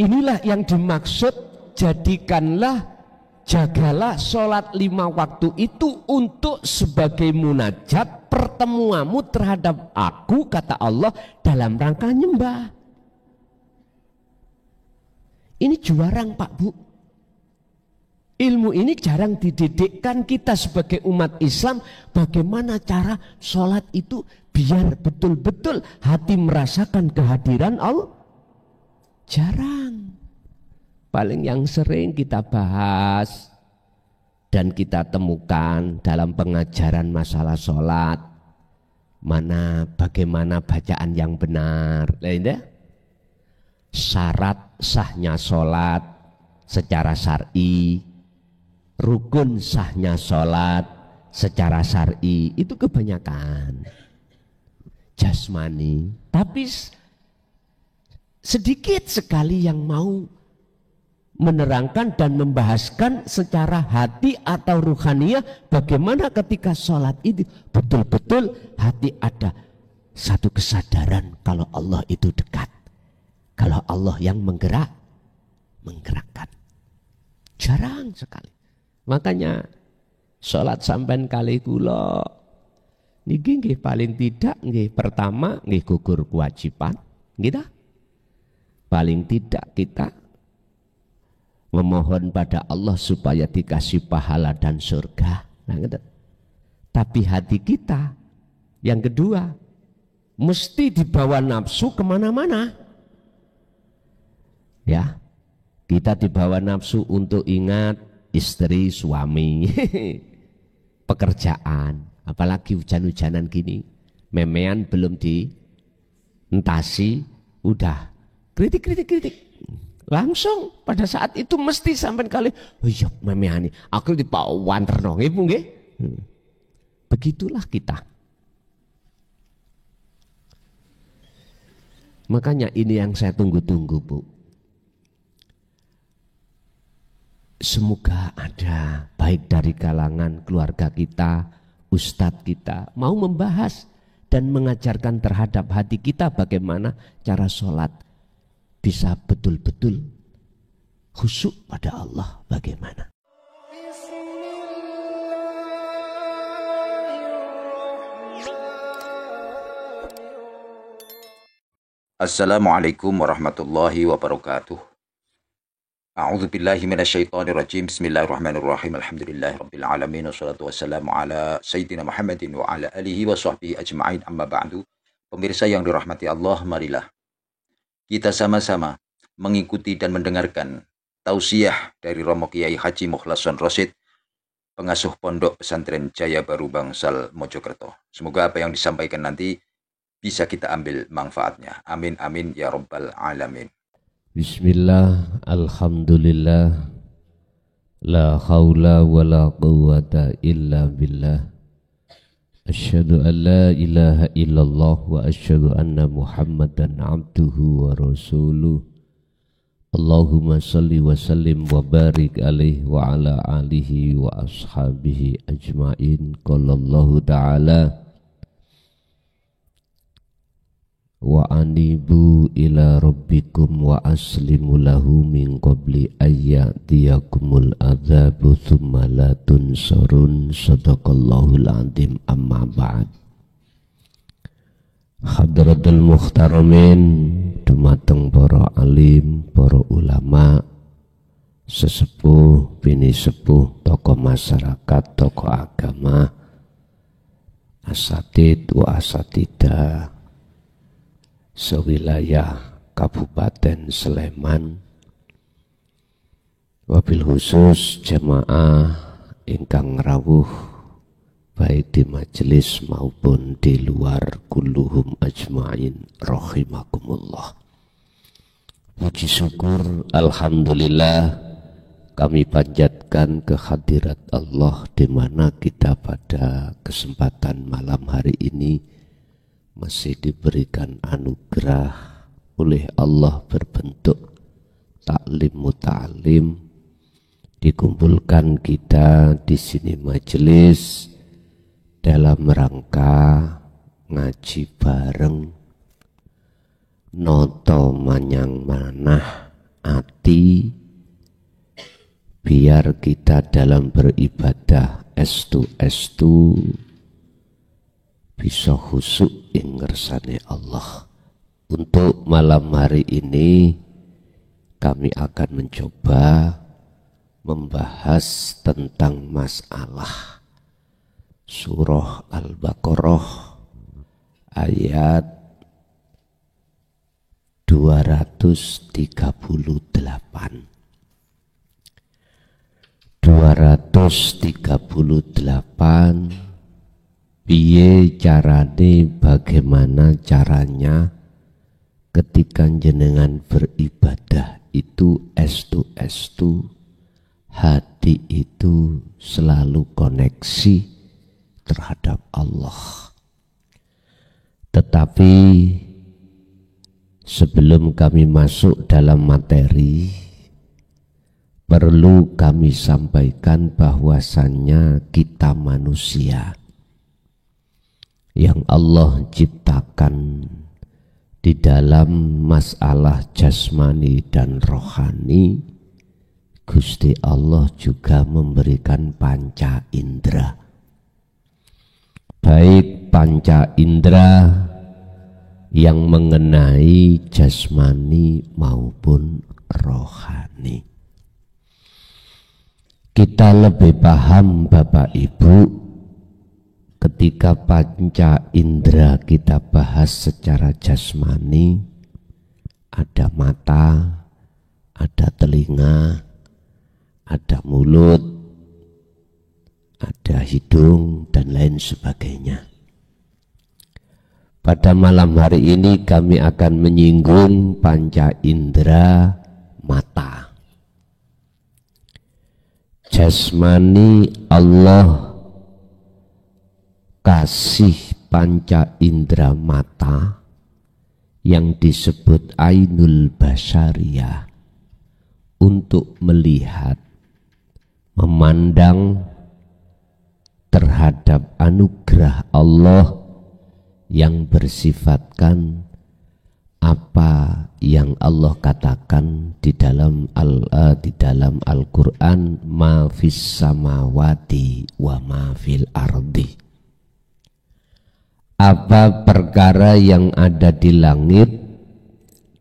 Inilah yang dimaksud, jadikanlah, jagalah sholat 5 waktu itu untuk sebagai munajat pertemuanmu terhadap aku, kata Allah, dalam rangka nyembah. Ini jarang Pak Bu. Ilmu ini jarang dididikkan kita sebagai umat Islam. Bagaimana cara sholat itu biar betul-betul hati merasakan kehadiran Allah. Jarang. Paling yang sering kita bahas dan kita temukan dalam pengajaran masalah sholat, bagaimana bacaan yang benar, syarat sahnya sholat secara syar'i, rukun sahnya sholat secara syar'i, itu kebanyakan jasmani. Tapi sedikit sekali yang mau menerangkan dan membahaskan secara hati atau ruhaniyah, bagaimana ketika sholat itu betul-betul hati ada satu kesadaran kalau Allah itu dekat, kalau Allah yang menggerakkan. Jarang sekali. Makanya sholat sampean kali kula niki nggih paling tidak nggih pertama nggih gugur kewajiban, nggih. Paling tidak kita memohon pada Allah supaya dikasih pahala dan surga. Tapi hati kita yang kedua mesti dibawa nafsu kemana-mana. Ya, kita dibawa nafsu untuk ingat istri, suami, pekerjaan. Apalagi hujan-hujanan gini, memean belum dientasi, udah kritik. Langsung pada saat itu mesti sampai kali, oh iya memeani, aku di pawan terno, nggih. Begitulah kita. Makanya ini yang saya tunggu-tunggu, Bu. Semoga ada baik dari kalangan keluarga kita, ustadz kita, mau membahas dan mengajarkan terhadap hati kita bagaimana cara sholat bisa betul-betul khusyuk pada Allah bagaimana. Assalamualaikum warahmatullahi wabarakatuh. A'udzu billahi minasyaitonir rajim. Bismillahirrahmanirrahim. Alhamdulillahirabbil alamin wassalatu wassalamu ala sayyidina Muhammadin wa ala alihi wa sahbihi ajma'in, amma ba'du. Pemirsa yang dirahmati Allah, marilah kita sama-sama mengikuti dan mendengarkan tausiah dari Romo Kiai Haji Mukhlason Rosyid, pengasuh Pondok Pesantren Jaya Baru Bangsal Mojokerto. Semoga apa yang disampaikan nanti bisa kita ambil manfaatnya. Amin amin ya rabbal alamin. Bismillah, alhamdulillah, la haula wa la quwwata illa billah. Asyhadu an la ilaha illallah wa asyhadu anna Muhammadan abduhu wa rasuluh. Allahumma salli wa sallim wa barik alaihi wa ala alihi wa ashabihi ajma'in. Qala Allahu ta'ala wa anibu ila rabbikum wa aslimu lahu min qabli ayyatiyakumul adzabu thumma la tunsarun. Sadaqallahul azim. Amma ba'd. Hadratul muhtaramin, dumateng para alim, para ulama, sesepuh, bini sepuh, tokoh masyarakat, tokoh agama, asatid wa asatidah sewilayah Kabupaten Sleman, wabil khusus jemaah ingkang rawuh baik di majelis maupun di luar, kulluhum ajma'in rahimakumullah. Puji syukur alhamdulillah kami panjatkan kehadirat Allah di mana kita pada kesempatan malam hari ini masih diberikan anugerah oleh Allah berbentuk taklim muta'alim, dikumpulkan kita di sini majelis dalam rangka ngaji bareng noto manyang manah ati, biar kita dalam beribadah estu bisa khusyuk ing ngersane Allah. Untuk malam hari ini kami akan mencoba membahas tentang masalah surah Al-Baqarah ayat 238. 238 piye carane, bagaimana caranya ketika jenengan beribadah itu estu hati itu selalu koneksi terhadap Allah. Tetapi sebelum kami masuk dalam materi, perlu kami sampaikan bahwasannya kita manusia yang Allah ciptakan di dalam masalah jasmani dan rohani. Gusti Allah juga memberikan panca indera, baik panca indera yang mengenai jasmani maupun rohani. Kita lebih paham Bapak Ibu ketika panca indera kita bahas secara jasmani. Ada mata, ada telinga, ada mulut, ada hidung, dan lain sebagainya. Pada malam hari ini kami akan menyinggung panca indera mata. Jasmani Allah kasih panca indera mata yang disebut ainul basyariyah untuk melihat, memandang terhadap anugerah Allah yang bersifatkan apa yang Allah katakan di dalam Al-Quran, ma fis samawati wa ma fil ardi. Apa perkara yang ada di langit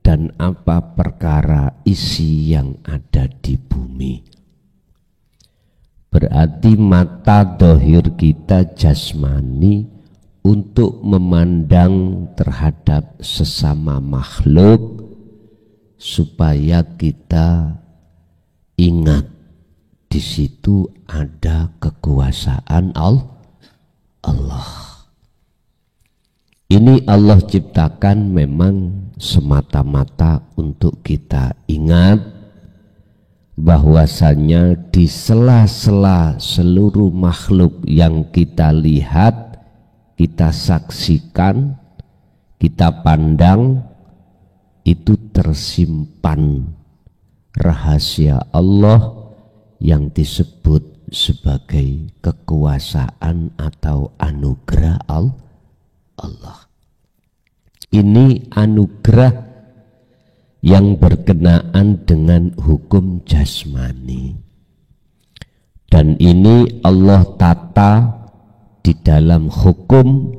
dan apa perkara isi yang ada di bumi. Berarti mata dohir kita jasmani untuk memandang terhadap sesama makhluk, supaya kita ingat di situ ada kekuasaan Allah. Ini Allah ciptakan memang semata-mata untuk kita ingat bahwasanya di sela-sela seluruh makhluk yang kita lihat, kita saksikan, kita pandang, itu tersimpan rahasia Allah yang disebut sebagai kekuasaan atau anugerah Allah. Ini anugerah yang berkenaan dengan hukum jasmani, dan ini Allah tata di dalam hukum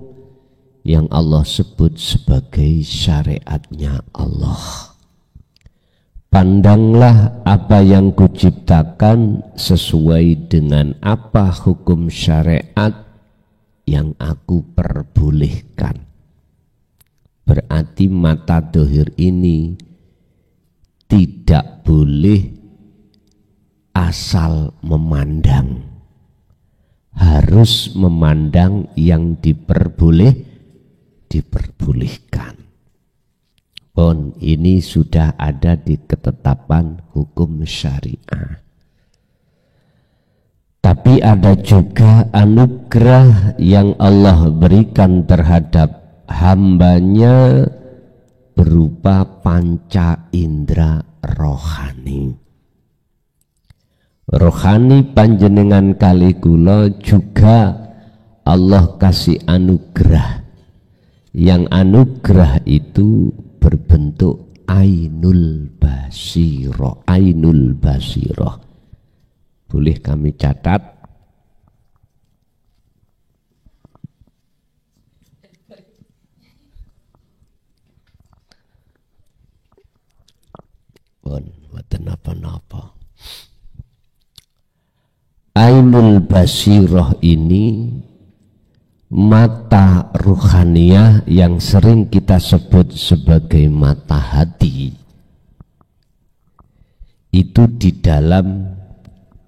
yang Allah sebut sebagai syariatnya Allah. Pandanglah apa yang kuciptakan sesuai dengan apa hukum syariat yang aku perbolehkan. Berarti mata dohir ini tidak boleh asal memandang, harus memandang yang diperbolehkan. Pun ini sudah ada di ketetapan hukum syariah. Tapi ada juga anugerah yang Allah berikan terhadap hambanya berupa panca indera rohani. Rohani panjenengan kali kula juga Allah kasih anugerah, yang anugerah itu berbentuk Ainul Basiroh. Ainul Basiroh. Boleh kami catat? Mboten napa-napa. Ainul Basiroh ini mata ruhaniyah yang sering kita sebut sebagai mata hati. Itu di dalam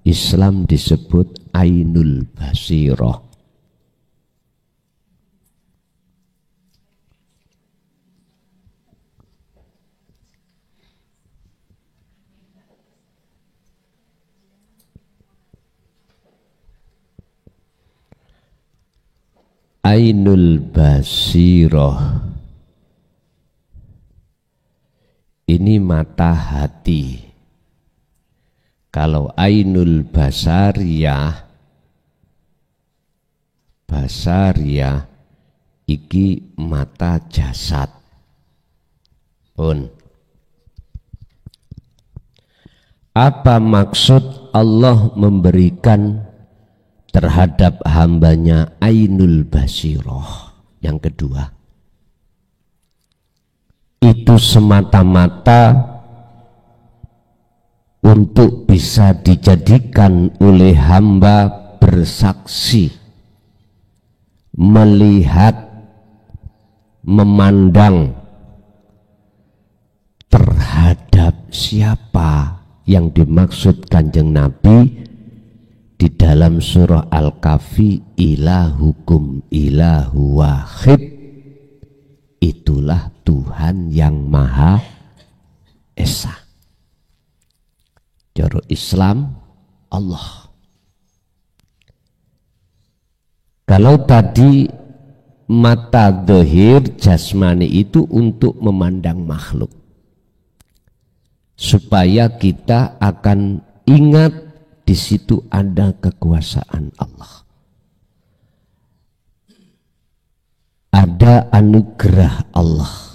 Islam disebut Ainul Basiroh. Ainul Basiroh ini mata hati. Kalau Ainul Basariyah, Basariyah iki mata jasad. Pun apa maksud Allah memberikan terhadap hambanya Ainul Basiroh? Yang kedua, itu semata-mata untuk bisa dijadikan oleh hamba bersaksi, melihat, memandang terhadap siapa yang dimaksud Kanjeng Nabi di dalam surah Al-Kahfi, ilahukum ilahu wahid, itulah Tuhan yang Maha Esa. Cara Islam Allah. Kalau tadi mata zahir jasmani itu untuk memandang makhluk, supaya kita akan ingat di situ ada kekuasaan Allah, ada anugerah Allah,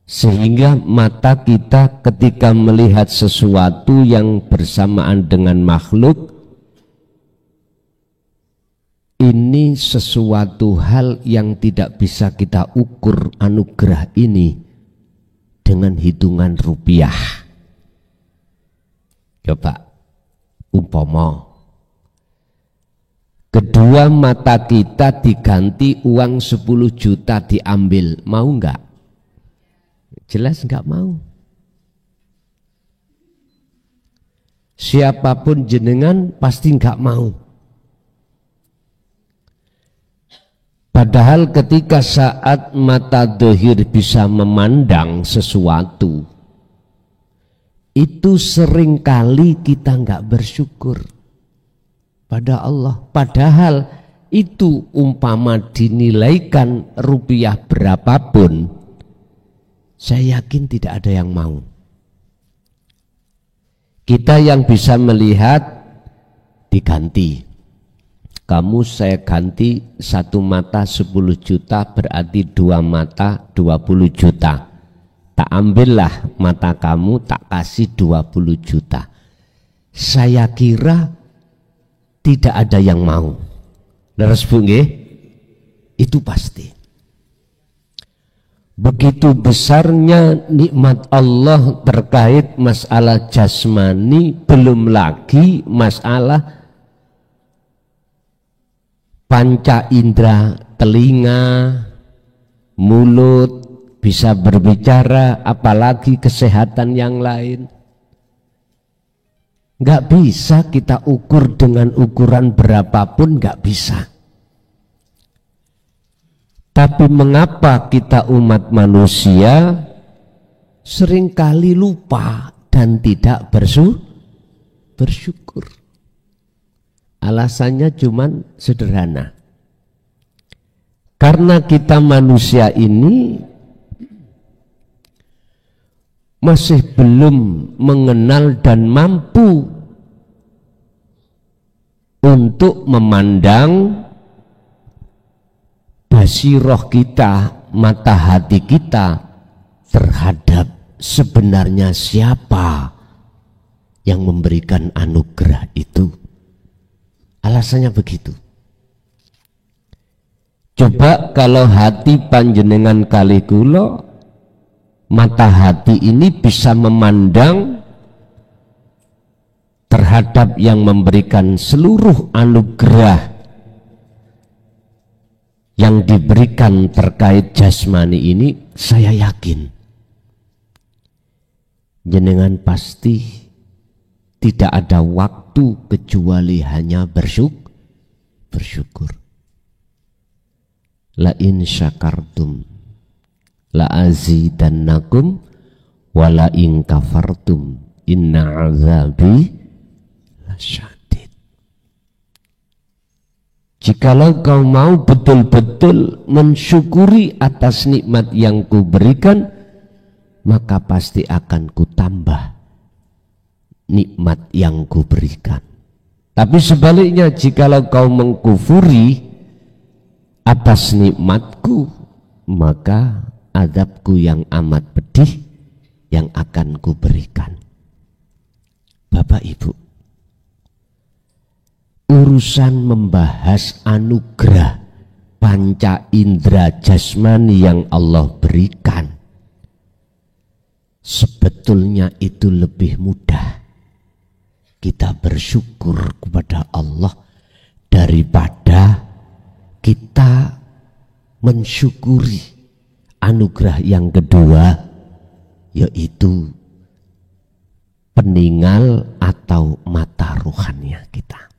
sehingga mata kita ketika melihat sesuatu yang bersamaan dengan makhluk, ini sesuatu hal yang tidak bisa kita ukur anugerah ini dengan hitungan rupiah. Coba umpama kedua mata kita diganti uang 10 juta diambil, mau enggak? Jelas enggak mau. Siapapun jenengan pasti enggak mau. Padahal ketika saat mata zahir bisa memandang sesuatu, itu seringkali kita enggak bersyukur pada Allah. Padahal itu umpama dinilaikan rupiah berapapun, saya yakin tidak ada yang mau. Kita yang bisa melihat diganti. Kamu saya ganti satu mata 10 juta, berarti dua mata 20 juta. Tak ambillah mata kamu, tak kasih 20 juta. Saya kira tidak ada yang mau. Leres Bu nggih? Itu pasti. Begitu besarnya nikmat Allah terkait masalah jasmani, belum lagi masalah panca indera, telinga, mulut, bisa berbicara, apalagi kesehatan yang lain. Nggak bisa kita ukur dengan ukuran berapapun, nggak bisa. Tapi mengapa kita umat manusia seringkali lupa dan tidak bersyukur? Alasannya cuman sederhana. Karena kita manusia ini masih belum mengenal dan mampu untuk memandang basiroh kita, mata hati kita terhadap sebenarnya siapa yang memberikan anugerah itu? Alasannya begitu. Coba kalau hati panjenengan kali kula, mata hati ini bisa memandang terhadap yang memberikan seluruh anugerah yang diberikan terkait jasmani ini, saya yakin jenengan pasti tidak ada waktu kecuali hanya bersyukur. La in syakartum la azidannakum wa la in kafartum inna azabi lasyadid. Jikalau kau mau betul-betul mensyukuri atas nikmat yang kuberikan, maka pasti akan kutambah nikmat yang kuberikan. Tapi sebaliknya, jikalau kau mengkufuri atas nikmatku, maka azabku yang amat pedih yang akan kuberikan. Bapak Ibu, urusan membahas anugerah panca indera jasmani yang Allah berikan, sebetulnya itu lebih mudah kita bersyukur kepada Allah daripada kita mensyukuri anugerah yang kedua, yaitu peninggal atau mata rohania kita.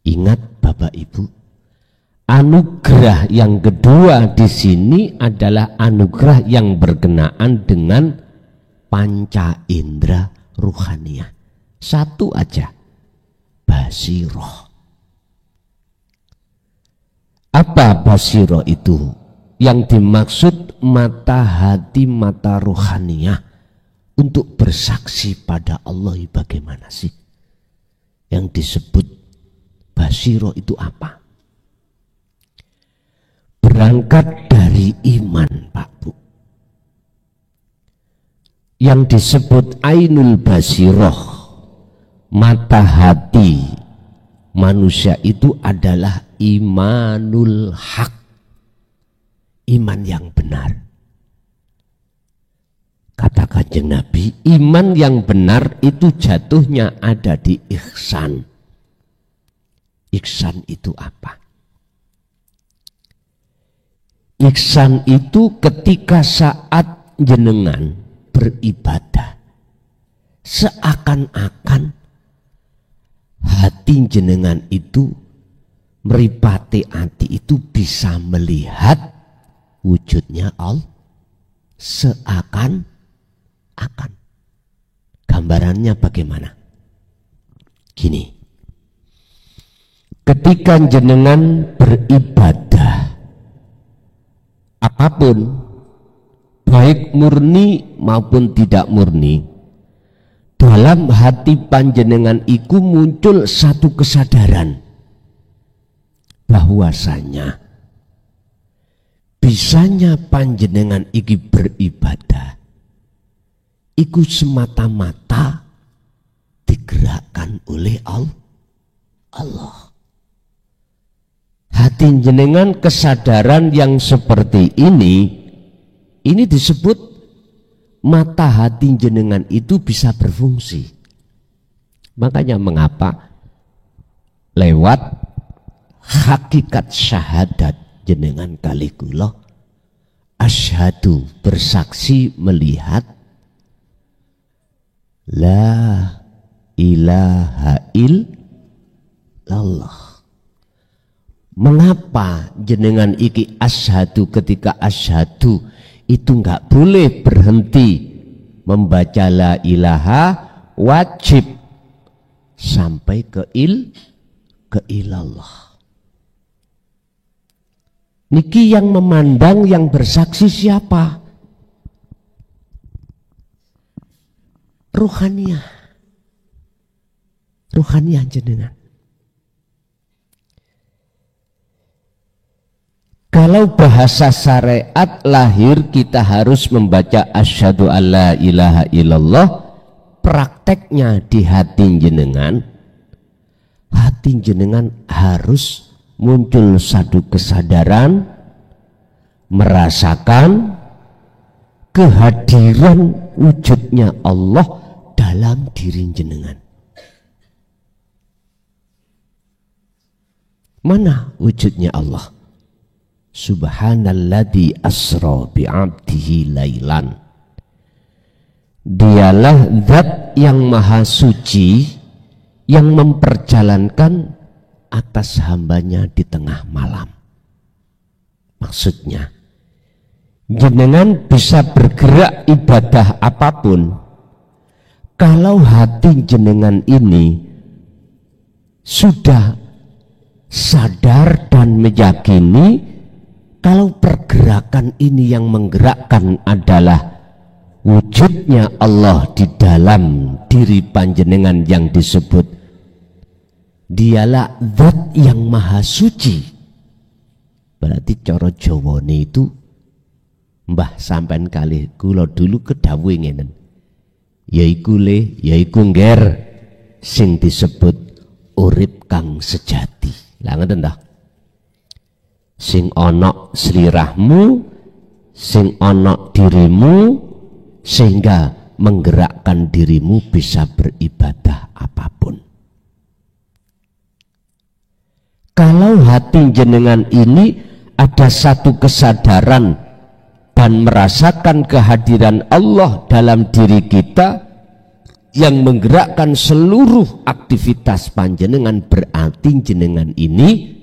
Ingat Bapak Ibu, anugerah yang kedua di sini adalah anugerah yang berkenaan dengan panca indera rohania. Satu aja, basiroh. Apa basiroh itu? Yang dimaksud mata hati, mata rohaniah untuk bersaksi pada Allah. Bagaimana sih yang disebut basiroh itu apa? Berangkat dari iman, Pak Bu. Yang disebut ainul basiroh, mata hati manusia itu adalah imanul haq, iman yang benar. Kata Kanjeng Nabi, iman yang benar itu jatuhnya ada di ihsan. Ihsan itu apa? Ihsan itu ketika saat jenengan beribadah, seakan-akan hati jenengan itu, meripati hati itu bisa melihat wujudnya Allah, seakan-akan. Gambarannya bagaimana? Gini, ketika jenengan beribadah apapun, baik murni maupun tidak murni, dalam hati panjenengan iku muncul satu kesadaran bahwasanya bisanya panjenengan iki beribadah iku semata-mata digerakkan oleh Allah. Hati jenengan kesadaran yang seperti ini disebut mata hati jenengan itu bisa berfungsi. Makanya mengapa lewat hakikat syahadat jenengan kali kula asyhadu, bersaksi melihat la ilaha illallah. Mengapa jenengan iki asyhadu? Ketika asyhadu itu enggak boleh berhenti membaca la ilaha, wajib sampai ke ilallah. Niki yang memandang, yang bersaksi siapa? Ruhaniah. Ruhaniah jenengan. Kalau bahasa syariat lahir kita harus membaca asyhadu alla ilaha illallah. Prakteknya di hati jenengan harus muncul satu kesadaran, merasakan kehadiran wujudnya Allah dalam diri jenengan. Mana wujudnya Allah? Subhanalladzi asra bi'abdihi lailan. Dialah zat yang maha suci yang memperjalankan atas hambanya di tengah malam. Maksudnya, jenengan bisa bergerak ibadah apapun kalau hati jenengan ini sudah sadar dan meyakini kalau pergerakan ini yang menggerakkan adalah wujudnya Allah di dalam diri panjenengan yang disebut dialah zat yang maha suci. Berarti cara Jawane itu mbah sampean kalih kula dulu kedawuh ngenen. Yaiku ngger sing disebut urip kang sejati. Lah ngoten ta? Sing ana slirahmu, sing ana dirimu, sehingga menggerakkan dirimu bisa beribadah apapun. Kalau hati jenengan ini ada satu kesadaran dan merasakan kehadiran Allah dalam diri kita yang menggerakkan seluruh aktivitas panjenengan, berarti jenengan ini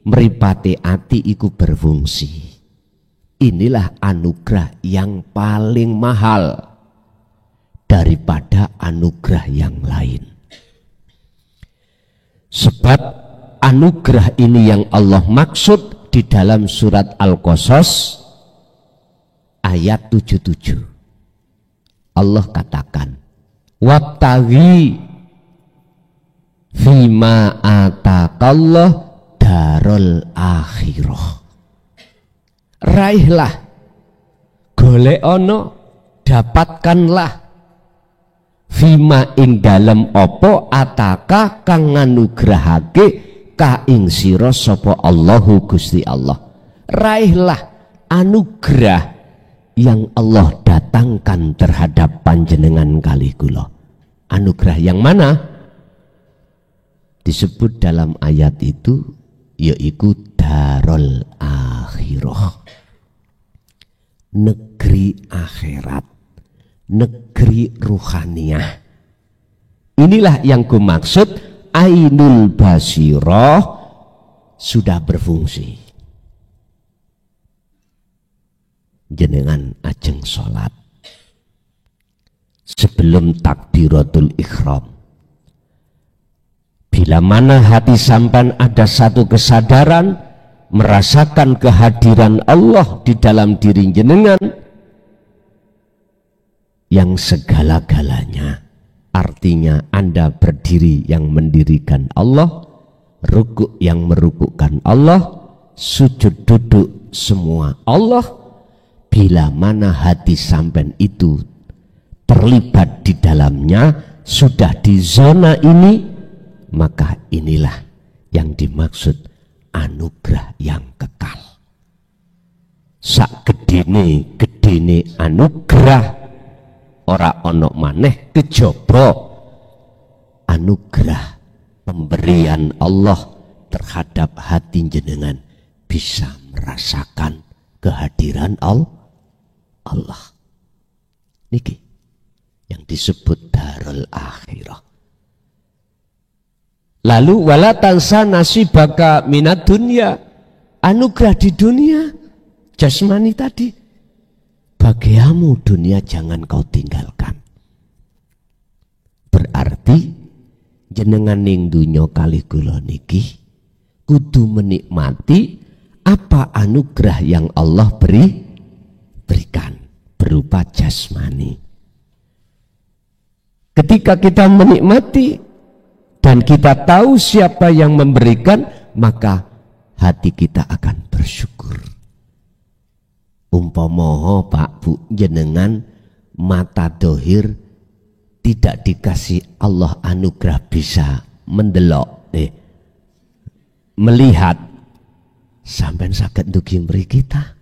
mripate ati iku berfungsi. Inilah anugerah yang paling mahal daripada anugerah yang lain. Sebab anugerah ini yang Allah maksud di dalam surat Al-Qasas ayat 77. Allah katakan, "Wabtaghi fima ataqallah darul akhirah." Raihlah, golekana, dapatkanlah fima ing dalem apa ataka kang nganugrahake ka ing sira sapa Allahu Gusti Allah. Raihlah anugerah yang Allah datangkan terhadap panjenengan kali kula. Anugerah yang mana? Disebut dalam ayat itu yaitu darul akhirah, negeri akhirat, negeri ruhaniyah. Inilah yang kumaksud ainul basirah sudah berfungsi. Jenengan ajeng sholat sebelum takbiratul ihram, bila mana hati sampan ada satu kesadaran merasakan kehadiran Allah di dalam diri jenengan yang segala-galanya, artinya Anda berdiri yang mendirikan Allah, rukuk yang merukukkan Allah, sujud duduk semua Allah. Bila mana hati sampan itu terlibat di dalamnya, sudah di zona ini, maka inilah yang dimaksud anugerah yang kekal. Sak gedene anugerah ora ono maneh kejaba anugerah pemberian Allah terhadap hati jenengan bisa merasakan kehadiran Allah. Niki yang disebut darul akhirah. Lalu wala tansa nasibaka minad dunya, anugerah di dunia jasmani tadi, bagiamu dunia jangan kau tinggalkan. Berarti jenengan ning dunya kali kula niki kudu menikmati apa anugerah yang Allah berikan berupa jasmani. Ketika kita menikmati dan kita tahu siapa yang memberikan, maka hati kita akan bersyukur. Umpama Pak Bu jenengan mata dohir tidak dikasih Allah anugerah bisa mendelok, melihat, sampean saged ndugi mriki kita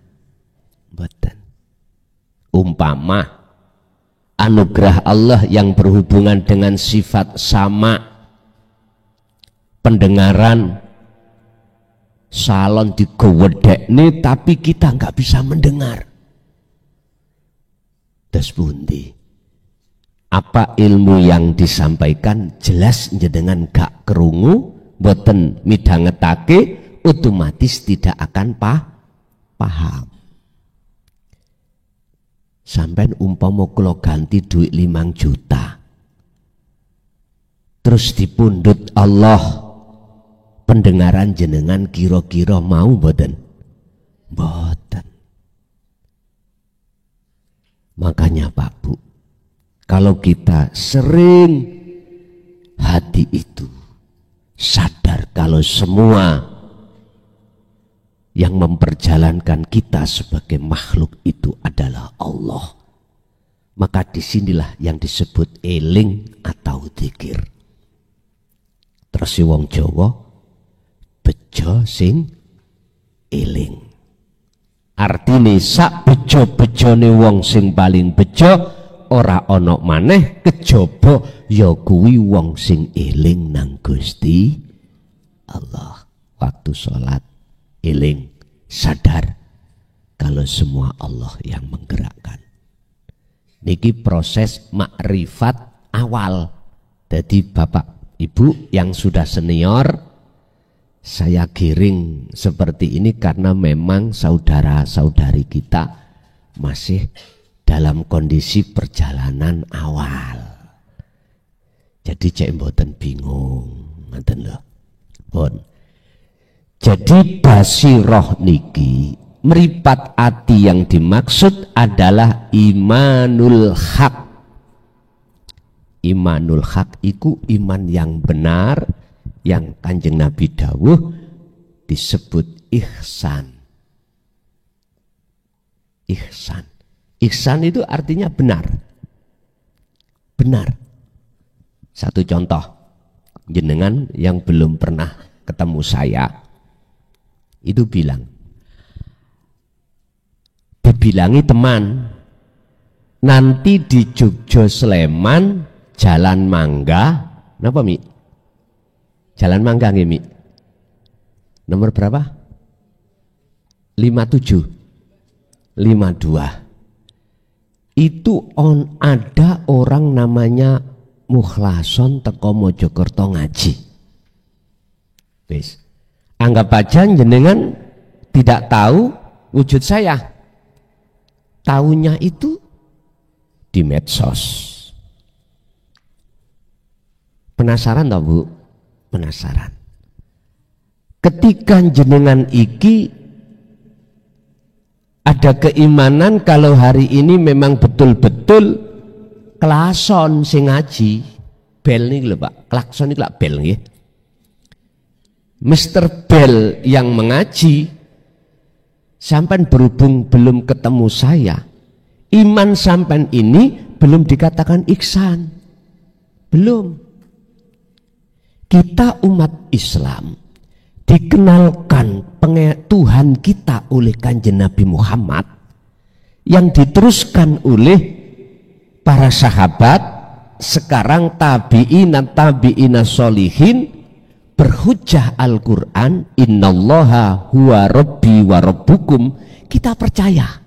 mboten. Umpama anugerah Allah yang berhubungan dengan sifat sama, pendengaran, salon digowedekne tapi kita nggak bisa mendengar. Terus pundi? Apa ilmu yang disampaikan jelas jenengan gak kerungu, boten midhangetake, otomatis tidak akan paham. Sampai umpama kula ganti duit 5 juta, terus dipundhut Allah, pendengaran jenengan kira-kira mau boten? Boten. Makanya Pak Bu, kalau kita sering hati itu sadar kalau semua yang memperjalankan kita sebagai makhluk itu adalah Allah, maka disinilah yang disebut eling atau dzikir. Terus si wong Jawa bejo sing eling. Artine sak bejo-bejone wong sing paling bejo ora ana maneh kejaba ya kuwi wong sing eling nang Gusti Allah. Waktu sholat eling, sadar kalau semua Allah yang menggerakkan. Niki proses makrifat awal. Jadi Bapak Ibu yang sudah senior, saya giring seperti ini karena memang saudara-saudari kita masih dalam kondisi perjalanan awal. Jadi cek mboten bingung, ngoten lho. Pun. Jadi basiroh niki, meripat ati yang dimaksud adalah imanul haq. Imanul haq iku iman yang benar, yang Kanjeng Nabi dawuh disebut ihsan. Ihsan. Ihsan itu artinya benar. Benar. Satu contoh, jenengan yang belum pernah ketemu saya itu dibilangi teman, nanti di Jogja Sleman Jalan Mangga, napa Mi? Jalan Mangga nggih Mi? Nomor berapa? 57, 52. Itu ada orang namanya Mukhlason teko Mojokerto ngaji. Wis. Anggap aja jenengan tidak tahu wujud saya. Tahunya itu di medsos. Penasaran tak Bu? Penasaran. Ketika jenengan iki ada keimanan kalau hari ini memang betul-betul klason sing ngaji, bel nih lho Pak, klakson iki lak bel nggih. Mr. Bell yang mengaji, sampai berhubung belum ketemu saya, iman sampai ini belum dikatakan ihsan, belum. Kita umat Islam dikenalkan Tuhan kita oleh Kanjeng Nabi Muhammad yang diteruskan oleh para sahabat, sekarang tabi'ina sholihin, berhujjah Al-Quran, innallaha huwa rabbi wa rabbukum. Kita percaya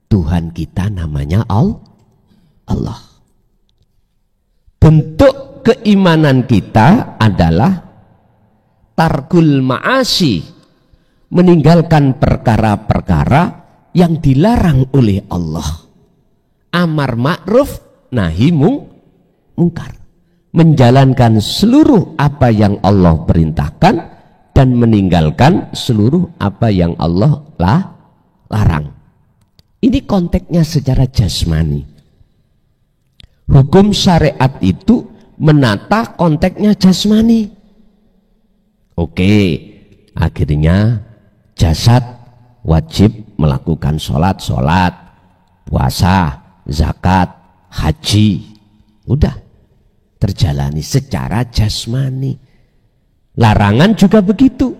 Tuhan kita namanya Allah. Bentuk keimanan kita adalah tarkul ma'asi, meninggalkan perkara-perkara yang dilarang oleh Allah, amar ma'ruf nahi mungkar, menjalankan seluruh apa yang Allah perintahkan dan meninggalkan seluruh apa yang Allah larang. Ini konteksnya secara jasmani. Hukum syariat itu menata konteksnya jasmani. Oke, Akhirnya jasad wajib melakukan sholat, puasa, zakat, haji. Udah terjalani secara jasmani. Larangan juga begitu.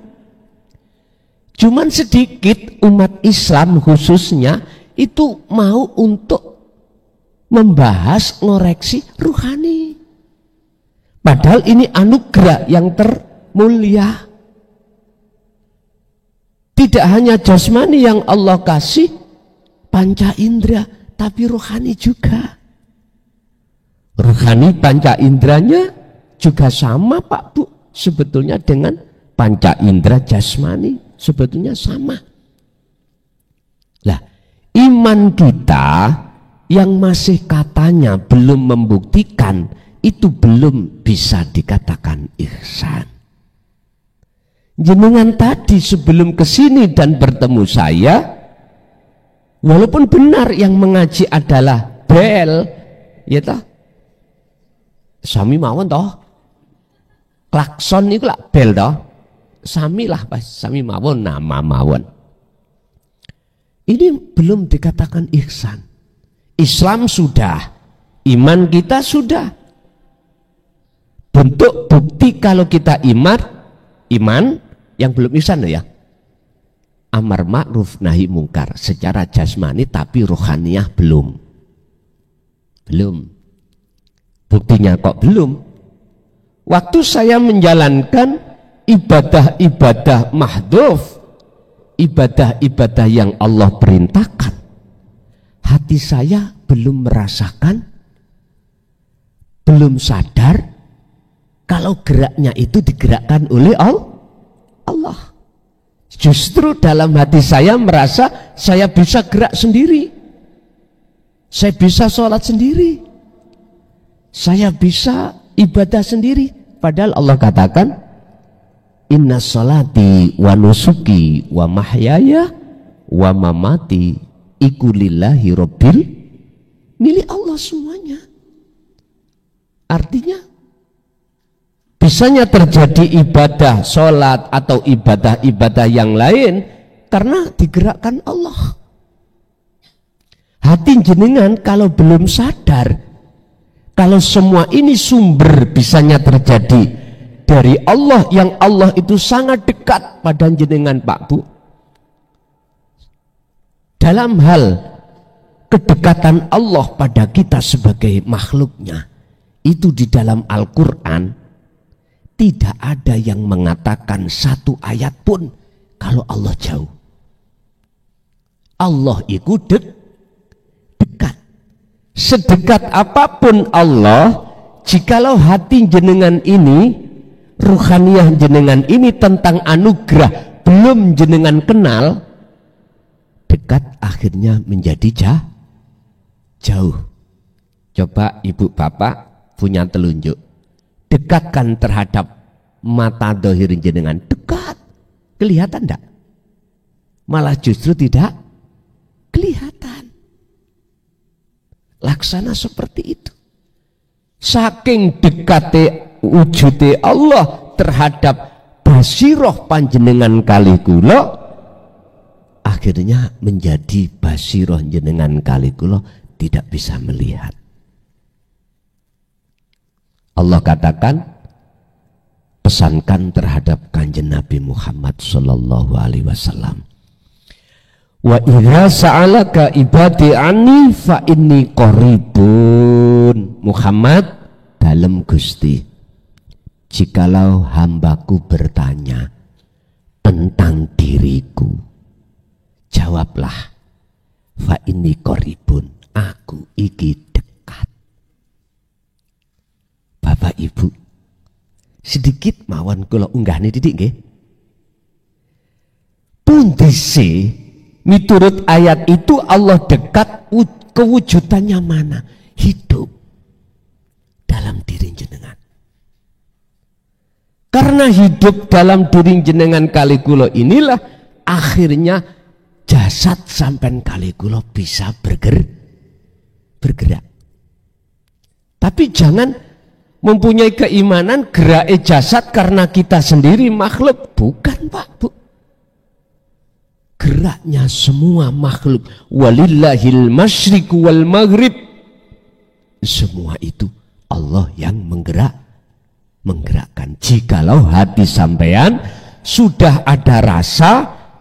Cuman sedikit umat Islam khususnya itu mau untuk membahas, ngoreksi ruhani. Padahal ini anugerah yang termulia. Tidak hanya jasmani yang Allah kasih, panca indera, tapi rohani juga. Rohani panca inderanya juga sama Pak Bu, sebetulnya dengan panca indera jasmani, sebetulnya sama. Lah, iman kita yang masih katanya belum membuktikan, itu belum bisa dikatakan ihsan. Jenengan tadi sebelum kesini dan bertemu saya, walaupun benar yang mengaji adalah bel, ya toh, sami mawon toh, klakson itu lah bel toh, sami lah pas, sami mawon nama mawon. Ini belum dikatakan ihsan. Islam sudah, iman kita sudah. Bentuk bukti kalau kita iman yang belum ihsan ya, amar ma'ruf nahi mungkar secara jasmani, tapi rohaniyah belum. Buktinya kok belum? Waktu saya menjalankan ibadah-ibadah mahdhuf, ibadah-ibadah yang Allah perintahkan, hati saya belum merasakan, belum sadar kalau geraknya itu digerakkan oleh Allah. Justru dalam hati saya merasa saya bisa gerak sendiri, saya bisa sholat sendiri, saya bisa ibadah sendiri. Padahal Allah katakan, inna sholati wa nusuki wa mahyaya wa mamati iku lillahi rabbil, milik Allah semuanya. Artinya bisanya terjadi ibadah sholat atau ibadah-ibadah yang lain karena digerakkan Allah. Hati jenengan kalau belum sadar kalau semua ini sumber bisanya terjadi dari Allah, yang Allah itu sangat dekat pada jenengan Pak Bu, dalam hal kedekatan Allah pada kita sebagai makhluknya, itu di dalam Al-Quran tidak ada yang mengatakan satu ayat pun kalau Allah jauh. Allah itu dekat. Sedekat apapun Allah, jikalau hati jenengan ini, ruhaniyah jenengan ini tentang anugerah belum jenengan kenal, dekat akhirnya menjadi jauh. Coba ibu bapak punya telunjuk, dekatkan terhadap mata dohir jenengan, dekat, kelihatan enggak? Malah justru tidak kelihatan. Laksana seperti itu. Saking dekate wujude Allah terhadap basiroh panjenengan kali kula, akhirnya menjadi basiroh jenengan kali kula tidak bisa melihat. Allah katakan, pesankan terhadap kanjeng Nabi Muhammad sallallahu alaihi wasallam, wa idza sa'alaka ibadi anni fa inni qaribun. Muhammad, dalem Gusti, jikalau hambaku bertanya tentang diriku, jawablah, fa inni qaribun, aku iki dekat. Bapak Ibu, sedikit mawon kula unggahne titik nggih. Pundese miturut ayat itu Allah dekat, kewujudannya mana? Hidup dalam diri jenengan. Karena hidup dalam diri jenengan kali kula inilah akhirnya jasad sampean kali kula bisa bergerak. Tapi jangan mempunyai keimanan gerak jasad karena kita sendiri makhluk. Bukan Pak, Bu. Geraknya semua makhluk. Walillahil masyriqu wal maghrib. Semua itu Allah yang menggerakkan. Jikalau hati sampean sudah ada rasa,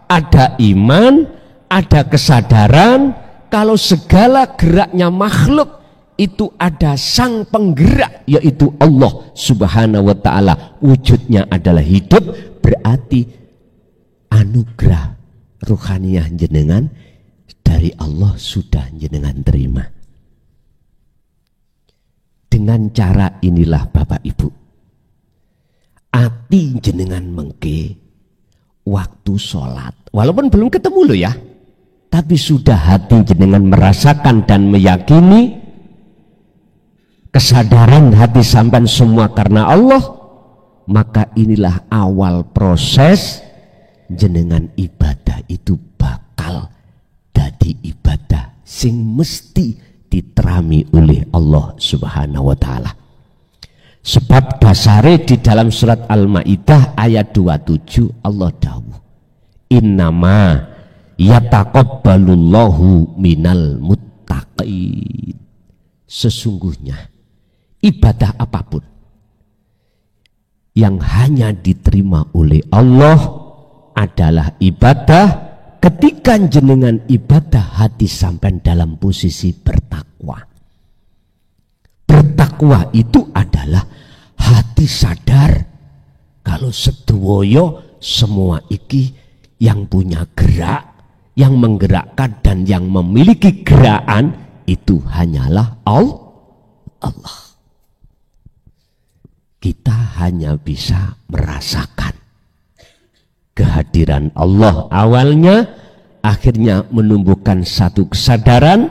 ada iman, ada kesadaran kalau segala geraknya makhluk itu ada sang penggerak, yaitu Allah Subhanahu wa ta'ala. Wujudnya adalah hidup, berarti anugerah ruhaniyah jenengan dari Allah sudah jenengan terima. Dengan cara inilah Bapak Ibu, ati jenengan mengke waktu sholat, walaupun belum ketemu loh ya, tapi sudah hati jenengan merasakan dan meyakini, kesadaran hati sampai semua karena Allah, maka inilah awal proses jenengan ibadah itu bakal dadi ibadah sing mesti diterami oleh Allah Subhanahu wa ta'ala. Sebab dasare di dalam surat Al-Maidah ayat 27 Allah dawuh, innama yataqabbalullahu minal muttaqin. Sesungguhnya ibadah apapun yang hanya diterima oleh Allah adalah ibadah ketika jenengan ibadah hati sampai dalam posisi bertakwa. Bertakwa itu adalah hati sadar kalau sedoyo semua iki yang punya gerak, yang menggerakkan dan yang memiliki gerakan itu hanyalah Allah. Kita hanya bisa merasakan kehadiran Allah awalnya, akhirnya menumbuhkan satu kesadaran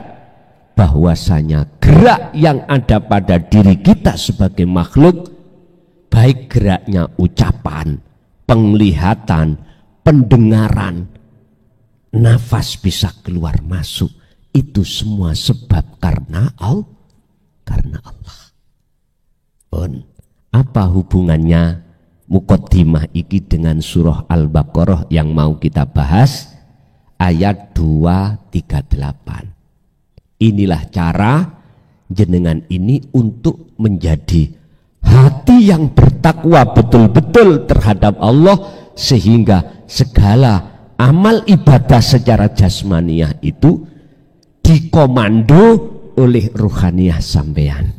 bahwasanya gerak yang ada pada diri kita sebagai makhluk, baik geraknya ucapan, penglihatan, pendengaran, nafas bisa keluar masuk, itu semua sebab karena Allah. Apa hubungannya muqaddimah iki dengan surah Al-Baqarah yang mau kita bahas ayat 238. Inilah cara jenengan ini untuk menjadi hati yang bertakwa betul-betul terhadap Allah, sehingga segala amal ibadah secara jasmaniah itu dikomando oleh ruhaniyah sampean,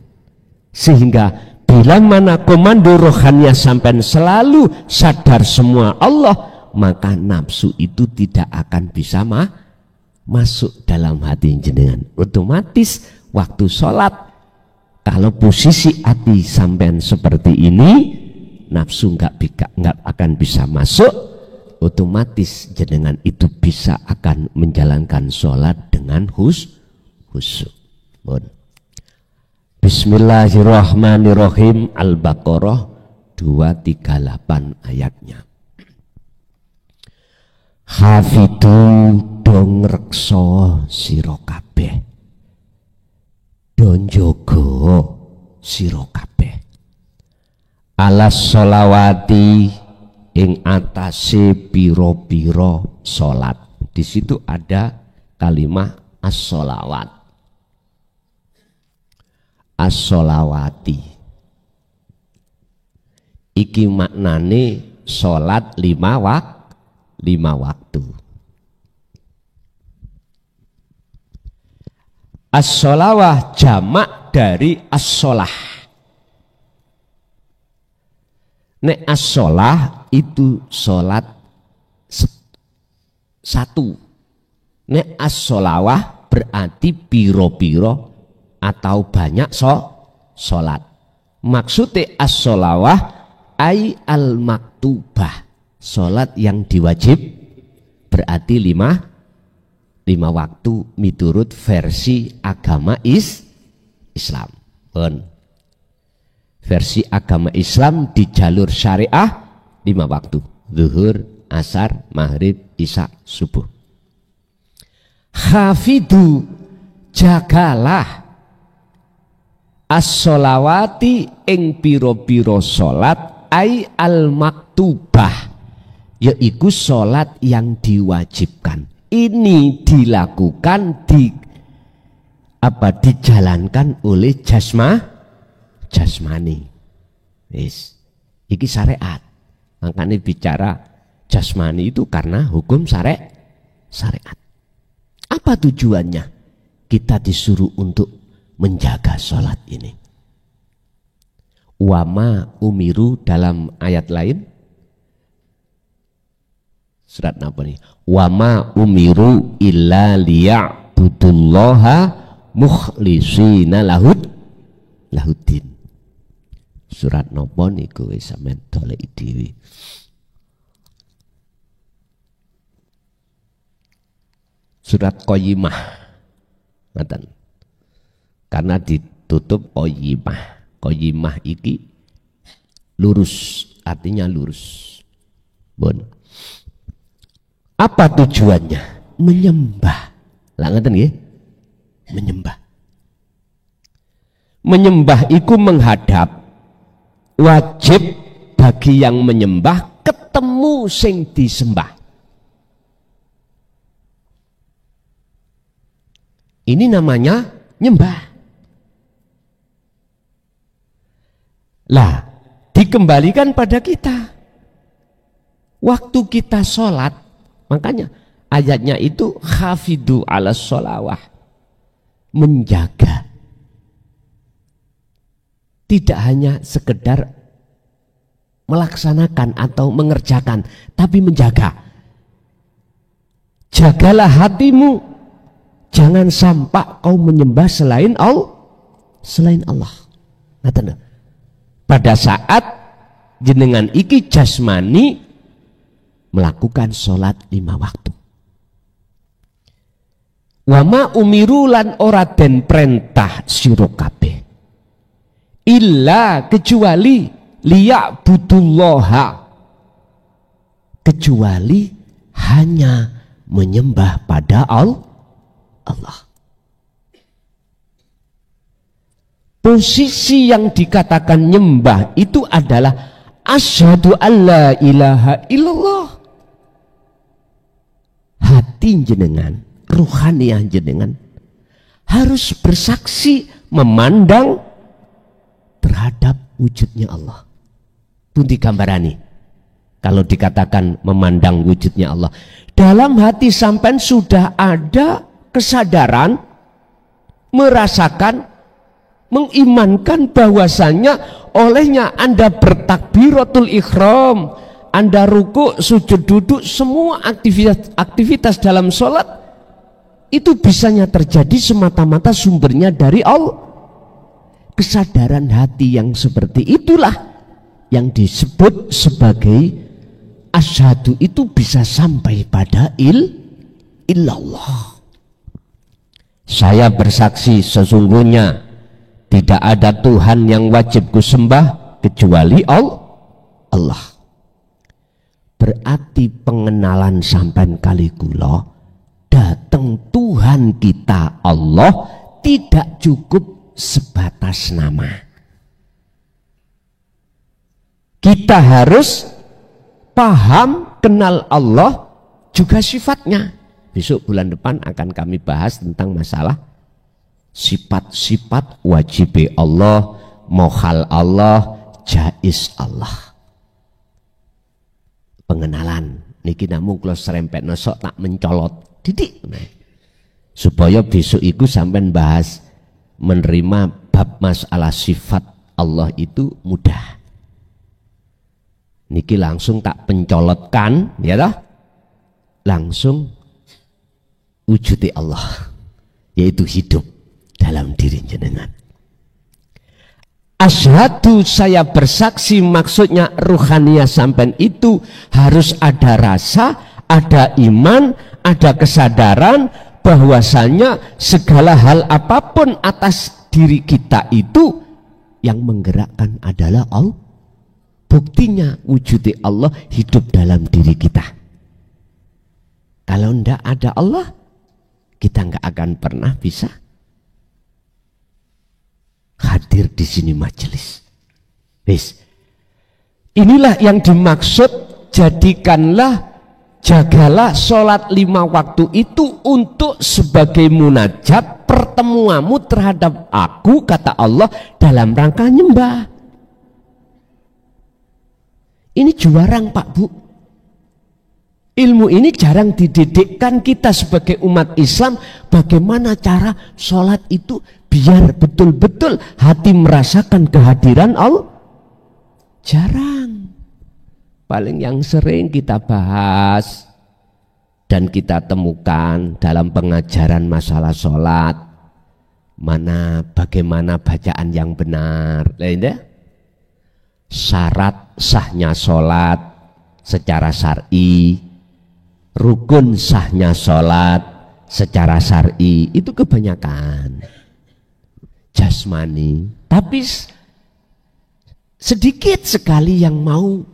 sehingga bila mana komando rohaniah sampai selalu sadar semua Allah, maka nafsu itu tidak akan bisa masuk dalam hati jenengan. Otomatis waktu sholat, kalau posisi hati sampai seperti ini, nafsu nggak akan bisa masuk. Otomatis jenengan itu bisa akan menjalankan sholat dengan khusyuk. Bismillahirrahmanirrahim. Al-Baqarah 238 ayatnya. Hafidhu dong reksa sira kabeh, don jaga sira kabeh, alas sholawati ing atase pira-pira salat. Di situ ada kalimat as-sholawat, as-sholawati. Iki maknane sholat 5 waktu. As-sholawah jamak dari as-sholah. Nek as-sholah itu sholat satu. Nek as-sholawah berarti piro-piro atau banyak sholat. Maksudnya as-sholawah ay al-maktubah, sholat yang diwajib, berarti 5 waktu miturut versi agama Islam. Versi agama Islam di jalur syariah 5 waktu, zuhur, asar, maghrib, isya, subuh. Hafidhu, jagalah as-sholawati ing piro-piro salat ai al-maktubah, yaiku salat yang diwajibkan. Ini dilakukan dijalankan oleh jasmani. Wis, iki syariat. Makanya bicara jasmani itu karena hukum syariat. Apa tujuannya? Kita disuruh untuk menjaga sholat ini. Wama umiru dalam ayat lain. Surat apa nih? Wama umiru illa liya'budullaha mukhlisina lahuddin. Surat napa niku wis sampeyan doleki dhewe. Surat Qayyimah. Ngoten. Karena ditutup Qayyimah. Qayyimah iki lurus, artinya lurus. Bon. Apa tujuannya? Menyembah. Lah ngoten nggih? Menyembah. Menyembah iku menghadap. Wajib bagi yang menyembah ketemu sing disembah. Ini namanya nyembah. Lah, dikembalikan pada kita. Waktu kita sholat, makanya ayatnya itu hafidu ala sholawah, menjaga. Tidak hanya sekedar melaksanakan atau mengerjakan, tapi menjaga. Jagalah hatimu, jangan sampai kau menyembah selain Allah. Pada saat jenengan iki jasmani melakukan sholat 5 waktu. Wama umiru lan ora den perintah sira kabeh illa kecuali liya'budullaha, kecuali hanya menyembah pada Allah. Posisi yang dikatakan nyembah itu adalah asyhadu alla ilaha illallah. Hati jenengan, ruhaniyah jenengan harus bersaksi memandang terhadap wujudnya Allah. Pundi gambarani kalau dikatakan memandang wujudnya Allah, dalam hati sampean sudah ada kesadaran, merasakan, mengimankan bahwasannya olehnya Anda bertakbiratul ihram, Anda rukuk, sujud, duduk, semua aktivitas dalam sholat itu bisanya terjadi semata-mata sumbernya dari Allah. Kesadaran hati yang seperti itulah yang disebut sebagai asyhadu, itu bisa sampai pada illallah. Saya bersaksi sesungguhnya tidak ada Tuhan yang wajib kusembah kecuali Allah. Berarti pengenalan sampan kali kula datang Tuhan kita Allah tidak cukup sebatas nama. Kita harus paham, kenal Allah juga sifatnya. Besok bulan depan akan kami bahas tentang masalah sifat-sifat wajib Allah, mohal Allah, jaiz Allah. Pengenalan niki namung kula serempetno sok tak mencolot didik. Supaya besok iku sampean bahas menerima bab masalah sifat Allah itu mudah. Niki langsung tak pencolotkan, ya toh? Langsung wujudi Allah, yaitu hidup dalam diri jenengan. Asyhadu, saya bersaksi, maksudnya ruhaniyah sampean itu harus ada rasa, ada iman, ada kesadaran bahwasanya segala hal apapun atas diri kita itu yang menggerakkan adalah Allah. Buktinya wujud Allah hidup dalam diri kita. Kalau tidak ada Allah, kita nggak akan pernah bisa hadir di sini majelis. Wis. Inilah yang dimaksud, jagalah sholat 5 waktu itu untuk sebagai munajat pertemuanmu terhadap aku, kata Allah, dalam rangka nyembah. Ini juarang Pak Bu. Ilmu ini jarang dididikkan kita sebagai umat Islam, bagaimana cara sholat itu biar betul-betul hati merasakan kehadiran Allah. Jarang. Paling yang sering kita bahas dan kita temukan dalam pengajaran masalah sholat, bagaimana bacaan yang benar. Syarat sahnya sholat secara syar'i, rukun sahnya sholat secara syar'i, itu kebanyakan jasmani, tapi sedikit sekali yang mau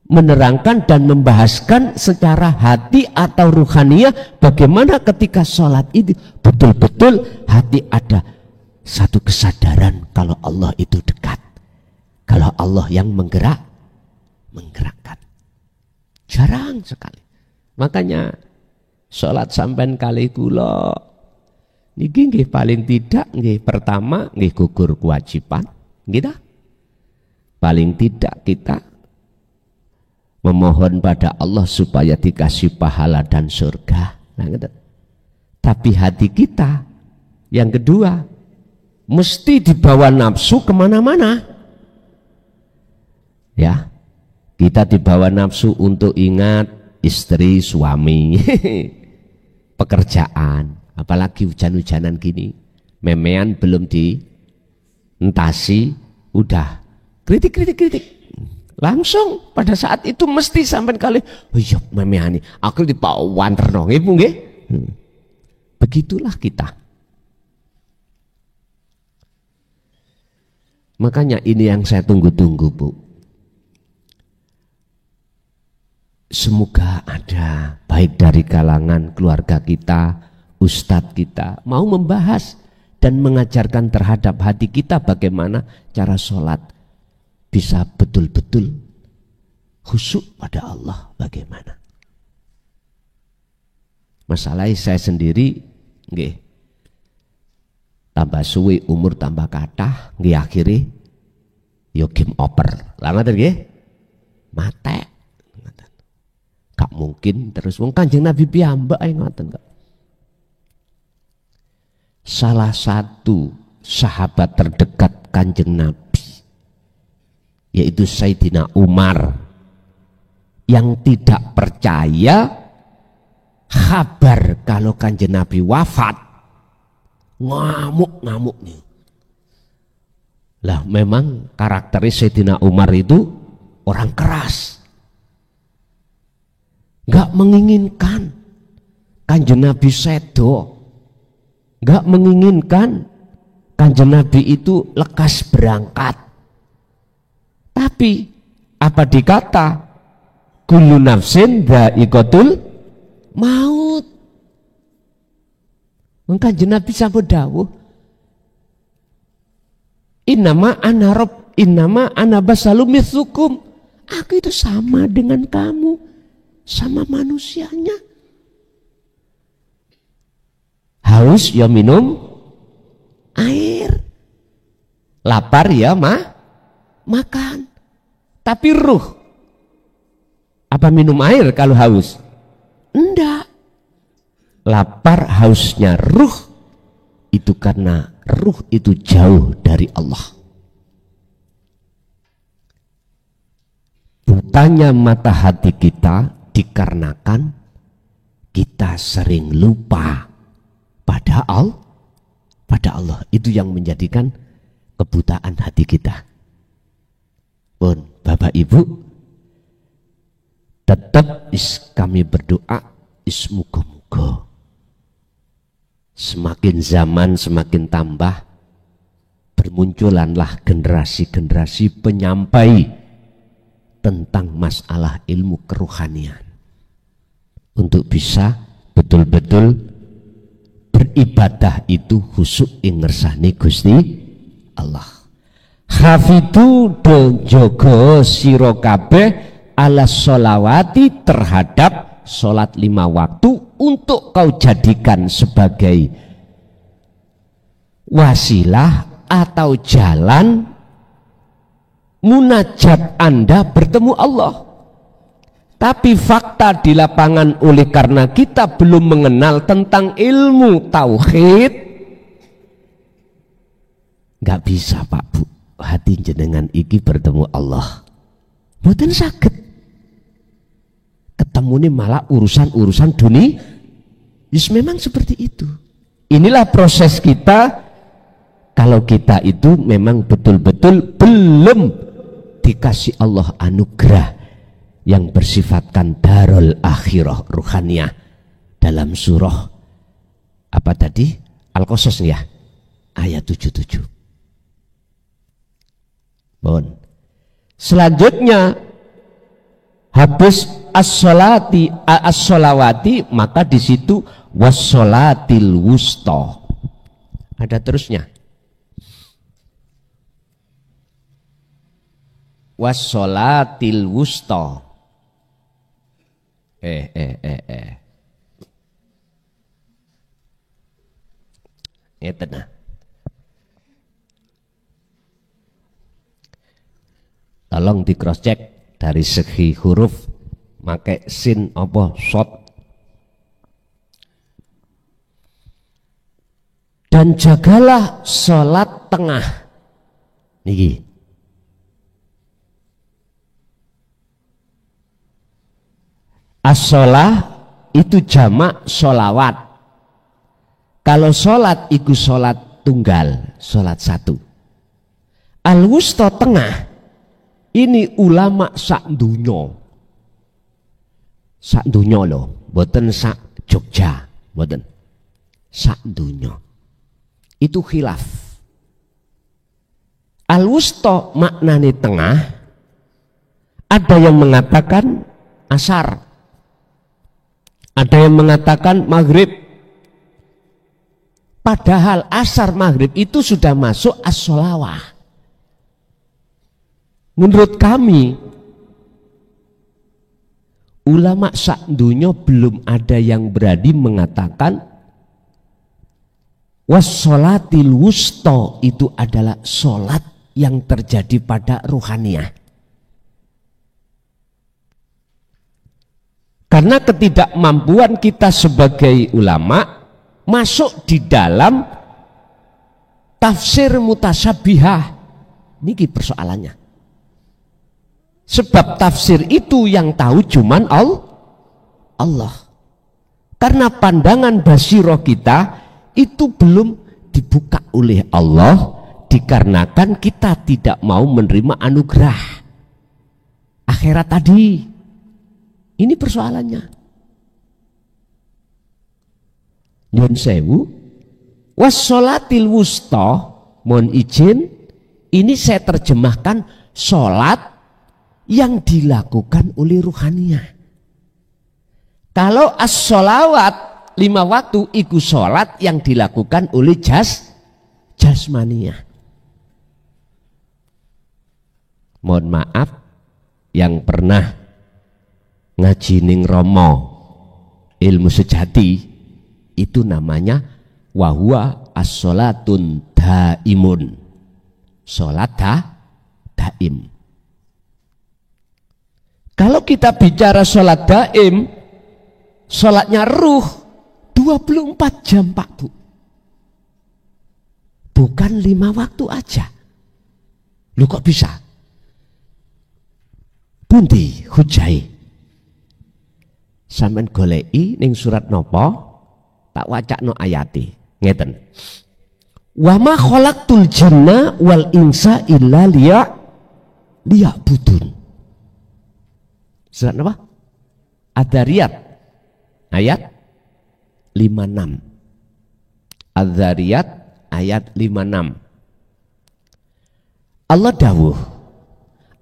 menerangkan dan membahaskan secara hati atau ruhaniyah, bagaimana ketika sholat itu betul-betul hati ada satu kesadaran kalau Allah itu dekat, kalau Allah yang menggerakkan. Jarang sekali. Makanya sholat sampean kali kula niki nggih paling tidak nggih pertama nggih gugur kewajiban, nggih dah. Paling tidak kita memohon pada Allah supaya dikasih pahala dan surga. Nah, gitu. Tapi hati kita yang kedua mesti dibawa nafsu kemana-mana. Ya, kita dibawa nafsu untuk ingat istri, suami, pekerjaan, apalagi hujan-hujanan gini, memean belum dientasi, udah kritik. Langsung pada saat itu mesti sampai kali, oh iya memeani, aku dipawan terno, nggih. Begitulah kita. Makanya ini yang saya tunggu-tunggu, Bu. Semoga ada baik dari kalangan keluarga kita, ustadz kita mau membahas dan mengajarkan terhadap hati kita bagaimana cara sholat bisa betul-betul khusyuk pada Allah. Bagaimana masalahnya saya sendiri nggih tambah suwi umur tambah kathah nggih akhire yo game over lah ngoten nggih mate. Gak mungkin terus wong Kanjeng Nabi piyambak ae ngoten kok. Salah satu sahabat terdekat Kanjeng Nabi yaitu Sayyidina Umar yang tidak percaya kabar kalau Kanjeng Nabi wafat, ngamuk nih. Lah memang karakteris Sayyidina Umar itu orang keras. Gak menginginkan Kanjeng Nabi sedo, gak menginginkan Kanjeng Nabi itu lekas berangkat. Tapi apa dikata kullu nafsin dha'iqatul maut. Kanjeng Nabi sampun dawuh innama ana basalum mithlukum. Aku itu sama dengan kamu, sama manusianya. Haus ya minum air, lapar ya makan. Tapi ruh apa minum air kalau haus? Enggak. Lapar hausnya ruh itu karena ruh itu jauh dari Allah. Butanya mata hati kita dikarenakan kita sering lupa pada Allah. Itu yang menjadikan kebutaan hati kita. Pun Bapak Ibu, tetap kami berdoa muga-muga semakin zaman semakin tambah bermunculanlah generasi-generasi penyampai tentang masalah ilmu kerohanian untuk bisa betul-betul beribadah itu khusyuk ing ngersani Gusti Allah. Hafidu do jogo sira kabeh ala sholawati terhadap sholat 5 waktu untuk kau jadikan sebagai wasilah atau jalan munajat Anda bertemu Allah. Tapi fakta di lapangan oleh karena kita belum mengenal tentang ilmu tauhid, nggak bisa Pak Bu, hati jenengan iki bertemu Allah. Mboten saged. Ketemu ini malah urusan-urusan dunia. Yes, memang seperti itu. Inilah proses kita kalau kita itu memang betul-betul belum dikasih Allah anugerah yang bersifatkan darul akhirah ruhaniyah dalam surah apa tadi? Al-Qasas ya, ayat 77. Mohon. Selanjutnya habis as-sholawati maka di situ was-sholatil wusta. Ada terusnya. Was-sholatil wusta. Tenang. Tolong di cross check dari segi huruf, pakai sin apa shot. Dan jagalah sholat tengah. Niki. As-sholah itu jamak sholawat. Kalau sholat itu sholat tunggal, sholat satu. Al-wusta tengah, ini ulama sak dunyo. Sak dunyo loh, boten sak Jogja, boten. Sak dunyo. Itu khilaf. Al-wusta maknane tengah, ada yang mengatakan asar. Ada yang mengatakan maghrib. Padahal asar maghrib itu sudah masuk as-sholawah. Menurut kami, ulama sakdunya belum ada yang berani mengatakan was-sholatil wusta itu adalah sholat yang terjadi pada ruhaniyah. Karena ketidakmampuan kita sebagai ulama masuk di dalam tafsir mutasyabihah. Niki persoalannya. Sebab tafsir itu yang tahu cuman Allah. Karena pandangan basiroh kita itu belum dibuka oleh Allah, dikarenakan kita tidak mau menerima anugerah akhirat tadi. Ini persoalannya. Nyun sewu, was-sholatil wusta, mohon izin, ini saya terjemahkan sholat yang dilakukan oleh ruhaniyah. Kalau as-sholawat 5 waktu itu sholat yang dilakukan oleh jasmaniyah. Mohon maaf yang pernah ngaji ning Romo ilmu sejati itu namanya wahwa as-sholatun daimun, sholat daim. Kalau kita bicara sholat daim, sholatnya ruh 24 jam Pak Bu, bukan 5 waktu aja. Lu kok bisa? Pundi hujai sampean goleki ning surat nopo, tak wacakno ayati ngeten. Wa ma khalaqtul jinna wal insa illa liya'budun. Surat apa? Ad-Dzariyat ayat 56. Ad-Dzariyat ayat 56. Allah dawuh,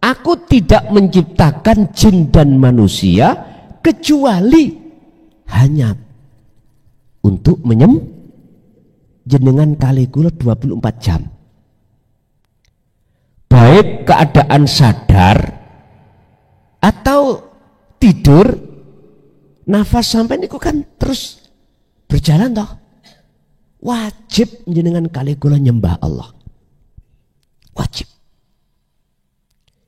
aku tidak menciptakan jin dan manusia kecuali hanya untuk jenengan kali kula 24 jam. baik keadaan sadar atau tidur, nafas sampai niku kan terus berjalan toh. Wajib jenengan kali kula nyembah Allah. Wajib.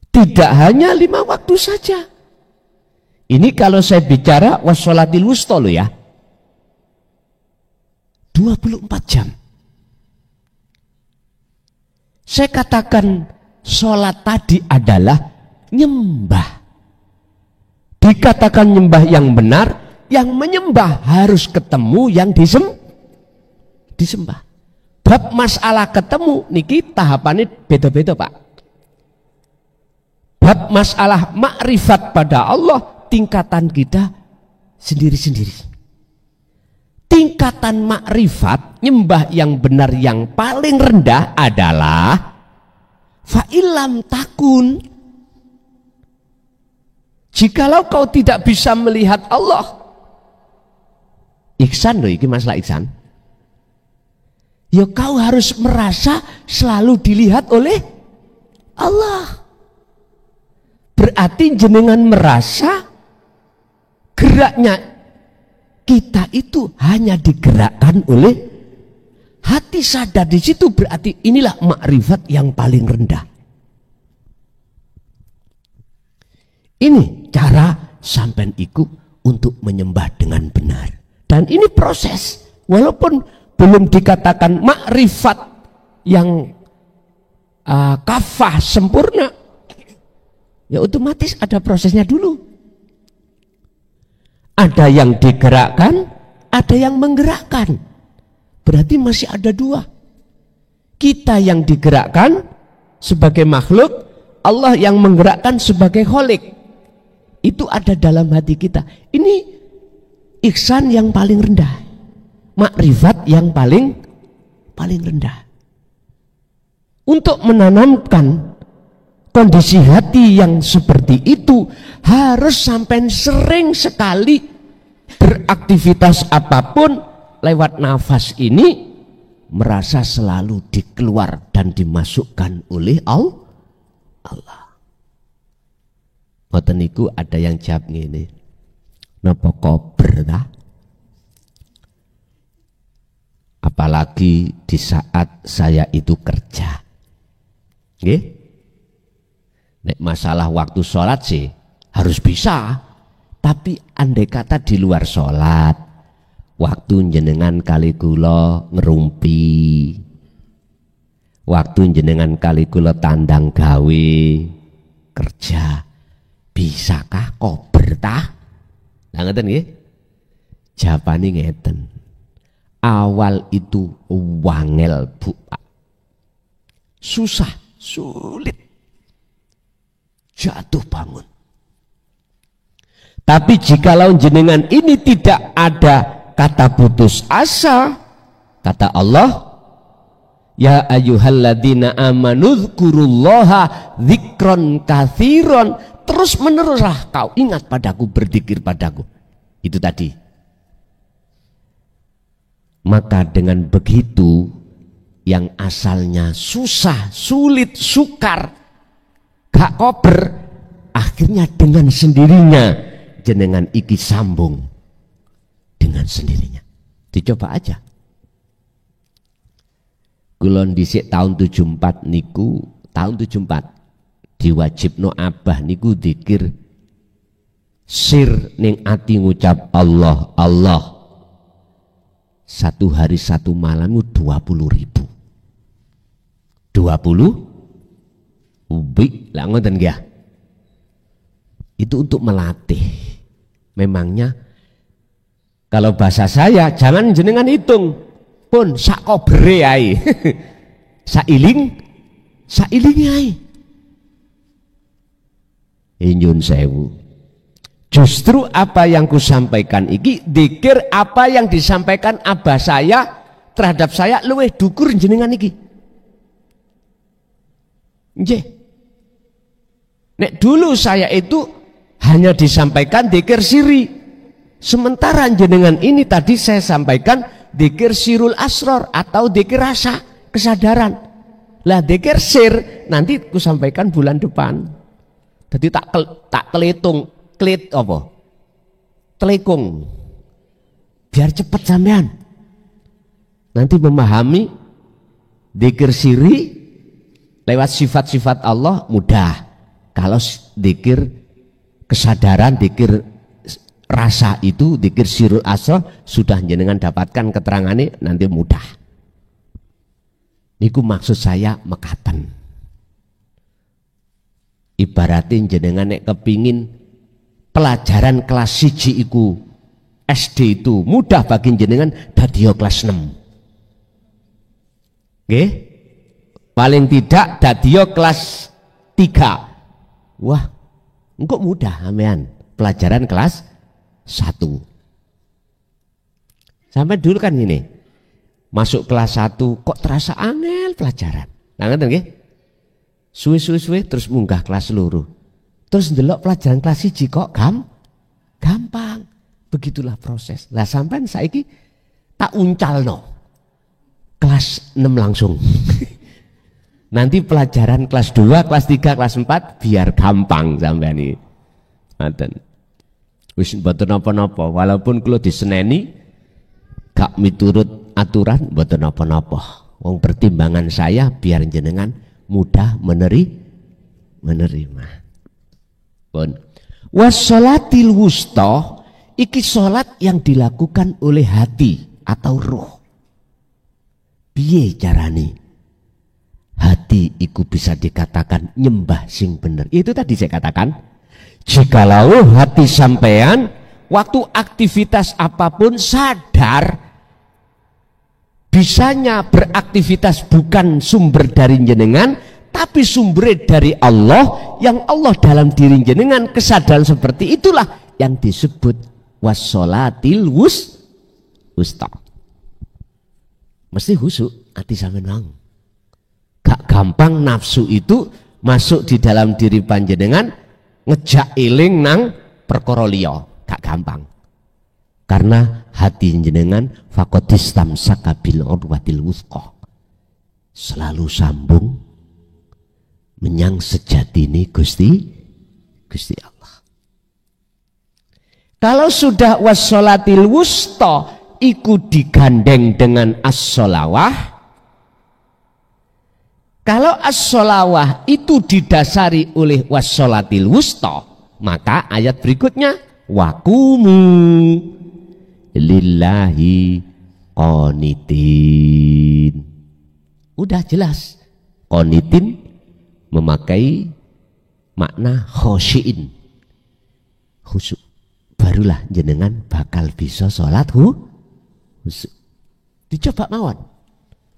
Tidak hanya 5 waktu saja. Ini kalau saya bicara wassolatil wusta lo ya. 24 jam. Saya katakan sholat tadi adalah nyembah. Dikatakan nyembah yang benar, yang menyembah harus ketemu yang disembah. Bab masalah ketemu niki tahapannya beda-beda Pak. Bab masalah makrifat pada Allah tingkatan kita sendiri-sendiri. Tingkatan makrifat nyembah yang benar yang paling rendah adalah fa'ilam takun. Jikalau kau tidak bisa melihat Allah, ihsan loh, ini masalah ihsan. Ya kau harus merasa selalu dilihat oleh Allah. Berarti jenengan merasa geraknya kita itu hanya digerakkan oleh hati sadar. Di situ berarti inilah makrifat yang paling rendah. Ini cara sampean ikut untuk menyembah dengan benar. Dan ini proses. Walaupun belum dikatakan makrifat yang kafah sempurna, ya otomatis ada prosesnya dulu. Ada yang digerakkan, ada yang menggerakkan. Berarti masih ada 2. Kita yang digerakkan sebagai makhluk, Allah yang menggerakkan sebagai kholik. Itu ada dalam hati kita. Ini ihsan yang paling rendah, makrifat yang paling rendah. Untuk menanamkan kondisi hati yang seperti itu harus sampai sering sekali beraktivitas apapun lewat nafas ini merasa selalu dikeluar dan dimasukkan oleh Allah. Ngoten niku ada yang jawab ngene. Napa kober ta? Apalagi di saat saya itu kerja. Nggih? Nek masalah waktu sholat sih harus bisa. Tapi andai kata di luar sholat, waktu jenengan kali kula ngerumpi, waktu jenengan kali kula tandang gawe kerja, bisakah kober tah? Lah ngeten nggih? Jawabane ngeten. Awal itu wangel Bu Pak. Susah, sulit. Jatuh bangun. Tapi jikalau jenengan ini tidak ada kata putus asa, kata Allah, ya ayyuhalladzina amanu dzkurullaha dzikron katsiron, terus meneruslah kau ingat padaku, berzikir padaku. Itu tadi. Maka dengan begitu yang asalnya susah, sulit, sukar, gak kober, akhirnya dengan sendirinya jenengan iki sambung dengan sendirinya. Dicoba aja. Kulon dhisik tahun 74 niku, tahun 74 diwajibno abah niku dzikir sir ning ati ngucap Allah Allah. 1 hari 1 malam 20.000. 20 ubik lah ngoten nggih. Itu untuk melatih. Memangnya kalau bahasa saya jangan jenengan hitung pun sak kobre ae. Sailing ae. Nyun sewu. Justru apa yang kusampaikan iki dzikir apa yang disampaikan abah saya terhadap saya luwih dukur jenengan iki. Nggih. Nek dulu saya itu hanya disampaikan dzikir siri. Sementara jenengan ini tadi saya sampaikan dzikir sirul asror atau dzikir rasa, kesadaran. Lah dzikir sir nanti ku sampaikan bulan depan. Jadi tak kelitung, telekung. Biar cepat sampean. Nanti memahami dzikir siri lewat sifat-sifat Allah mudah. Kalau dzikir kesadaran, dzikir rasa itu, dzikir sirul asrar sudah jenengan dapatkan keterangannya nanti mudah. Niku maksud saya mekaten. Ibaratin jenengan nek kepingin pelajaran kelas 1 iku SD itu mudah bagi jenengan dadi kelas 6. Nggih? Paling tidak dadi kelas 3. Wah, engko mudah sampean pelajaran kelas 1. Sampai dulu kan ini masuk kelas 1 kok terasa angel pelajaran. Nah ngeten nggih? Suwe-suwe terus munggah kelas loro. Terus ndelok pelajaran kelas 1 kok gampang. Begitulah proses. Lah sampean saiki tak uncalno. Kelas 6 langsung. Nanti pelajaran kelas 2, kelas 3, kelas 4 biar gampang sampean iki. Ngoten. Wis mboten napa-napa, walaupun kula diseneni gak miturut aturan mboten napa-napa. Wong pertimbangan saya biar jenengan mudah menerima. Pun. Wassalatil wusta iki salat yang dilakukan oleh hati atau roh. Piye carane? Hati iku bisa dikatakan nyembah sing bener. Itu tadi saya katakan, jikalau hati sampean waktu aktivitas apapun sadar bisanya beraktivitas bukan sumber dari jenengan tapi sumber dari Allah, yang Allah dalam diri jenengan, kesadaran seperti itulah yang disebut wassolatil wusta. Mesti husuk hati sampean mang. Gak gampang nafsu itu masuk di dalam diri panjenengan ngejak eling nang perkara liya, gak gampang. Karena hati jenengan faqatistam sakabil urwatil wuthqa, selalu sambung menyang sejatine Gusti Allah. Kalau sudah wassolatil wusta iku digandeng dengan as-sholawah, kalau as-sholawah itu didasari oleh wassolatil wusta, maka ayat berikutnya waqumu lillahi qanitin. Udah jelas, qanitin memakai makna khosyiin, khusyuk. Barulah jenengan bakal bisa sholat khusyuk. Dicoba mawon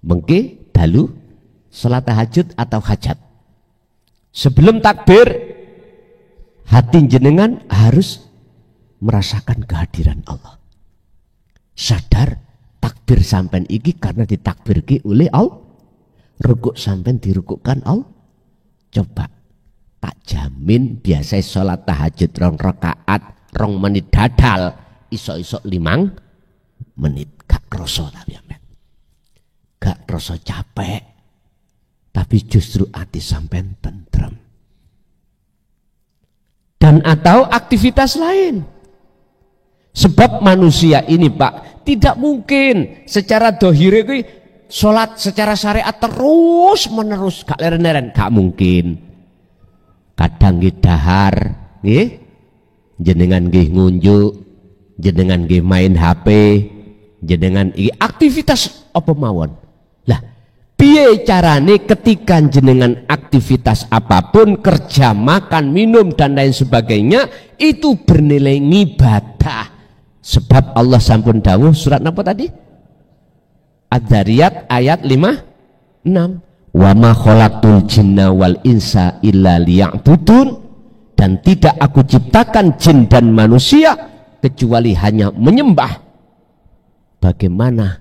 mengke dalu sholat tahajud atau hajat, sebelum takbir hati jenengan harus merasakan kehadiran Allah. Sadar takbir sampean iki karena ditakbirke oleh Allah. Rukuk sampean dirukukkan Allah. Coba tak jamin biasa sholat tahajud 2 rakaat 2 menit dadal, iso-iso 5 menit. Gak kroso tapi sampean. Gak kroso capek. Tapi justru hati sampean tentrem. Dan atau aktivitas lain. Sebab manusia ini Pak, tidak mungkin secara dohire kuwi sholat secara syariat terus menerus, gak leren-leren, gak mungkin. Kadang nggih dahar, nggih, jenengan nggih ngunjuk, jenengan nggih main HP, jenengan iki aktivitas apa mawon. Lah, piye carane ketika jenengan aktivitas apapun, kerja, makan, minum dan lain sebagainya itu bernilai ibadah. Sebab Allah sampun dawuh surat apa tadi? Ad-Dzariyat ayat 5:6. Wa ma khalaqtul jinna wal insa illa liya'budun, dan tidak aku ciptakan jin dan manusia kecuali hanya menyembah. Bagaimana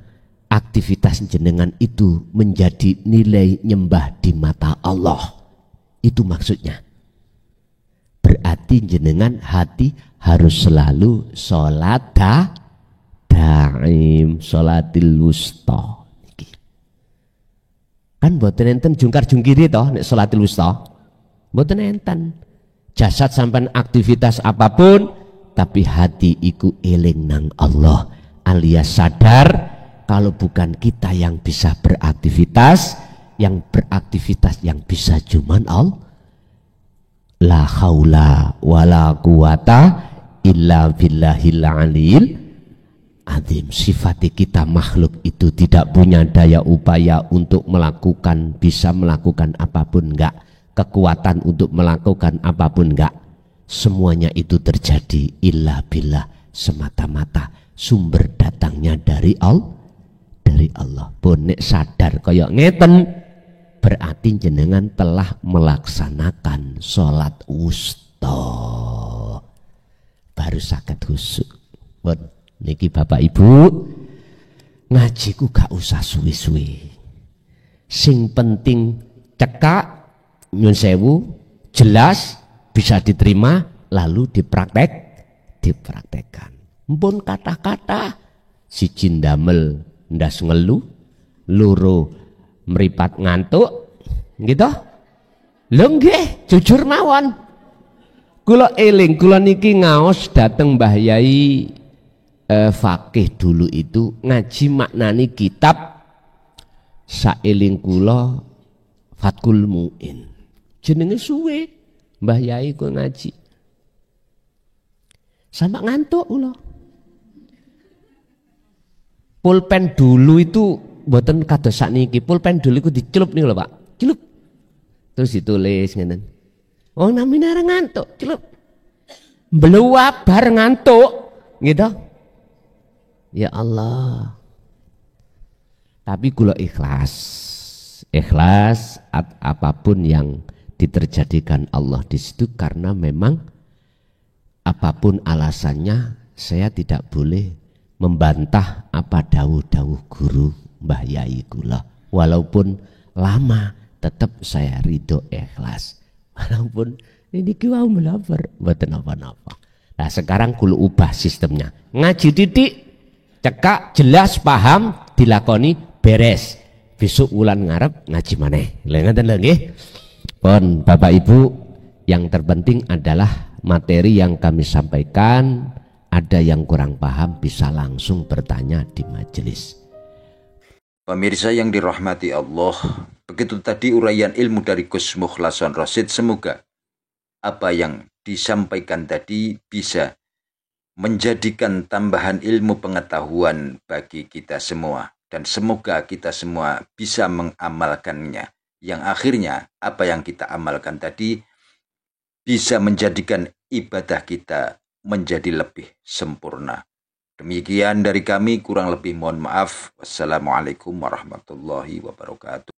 aktivitas jenengan itu menjadi nilai nyembah di mata Allah? Itu maksudnya. Berarti jenengan hati harus selalu sholat daim, sholatil wusta. Kan mboten enten jungkar-jungkiri toh nek salatul wusta. Mboten enten. Jasad sampai aktivitas apapun tapi hati iku eling nang Allah, alias sadar kalau bukan kita yang bisa beraktivitas, yang beraktivitas yang bisa cuman Allah. La haula wala quwata illa billahil aliyil azim. Sifat kita makhluk itu tidak punya daya upaya untuk melakukan, bisa melakukan apapun, enggak. Kekuatan untuk melakukan apapun, enggak. Semuanya itu terjadi illa billah, semata-mata sumber datangnya dari Allah. Dari Allah. Bonek sadar kaya ngeten, berarti jenengan telah melaksanakan sholat wusta. Baru saged khusyuk. Bon, niki Bapak Ibu, ngajiku gak usah suwi-suwi. Sing penting cekak, nyun sewu, jelas, bisa diterima, lalu dipraktekkan. Mpun kata-kata siji ndamel ndas ngelu, loro meripat ngantuk, gitu. Lho nggih, jujur mawon. Kula eling, kula niki ngaos dateng Mbah Yai Fakih dulu itu ngaji maknani kitab saeling kula Fathul Muin. Jenenge suwe Mbah Yai ku ngaji. Sampai ngantuk kula. Pulpen dulu itu mboten kados sakniki. Pulpen dulu iku dicelup niku lho, Pak. Celup. Terus ditulis ngeten. Oh namine areng ngantuk, celup. Mbluwak bar ngantuk, gitu. Ya Allah. Tapi kula ikhlas. Ikhlas apapun yang diterjadikan Allah di situ, karena memang apapun alasannya saya tidak boleh membantah apa dawuh-dawuh guru Mbah Yai kula. Walaupun lama tetap saya ridho ikhlas. Walaupun ini kiwau melabar mboten apa-apa. Nah sekarang kula ubah sistemnya. Ngaji titik, cekak, jelas, paham, dilakoni, beres. Besok wulan ngarep ngaji maneh. Lha ngoten lho nggih. Pun Bapak Ibu, yang terpenting adalah materi yang kami sampaikan. Ada yang kurang paham bisa langsung bertanya di majelis. Pemirsa yang dirahmati Allah, begitu tadi uraian ilmu dari Gus Mukhlason Rasid. Semoga apa yang disampaikan tadi bisa menjadikan tambahan ilmu pengetahuan bagi kita semua. Dan semoga kita semua bisa mengamalkannya. Yang akhirnya apa yang kita amalkan tadi bisa menjadikan ibadah kita menjadi lebih sempurna. Demikian dari kami, kurang lebih mohon maaf. Wassalamualaikum warahmatullahi wabarakatuh.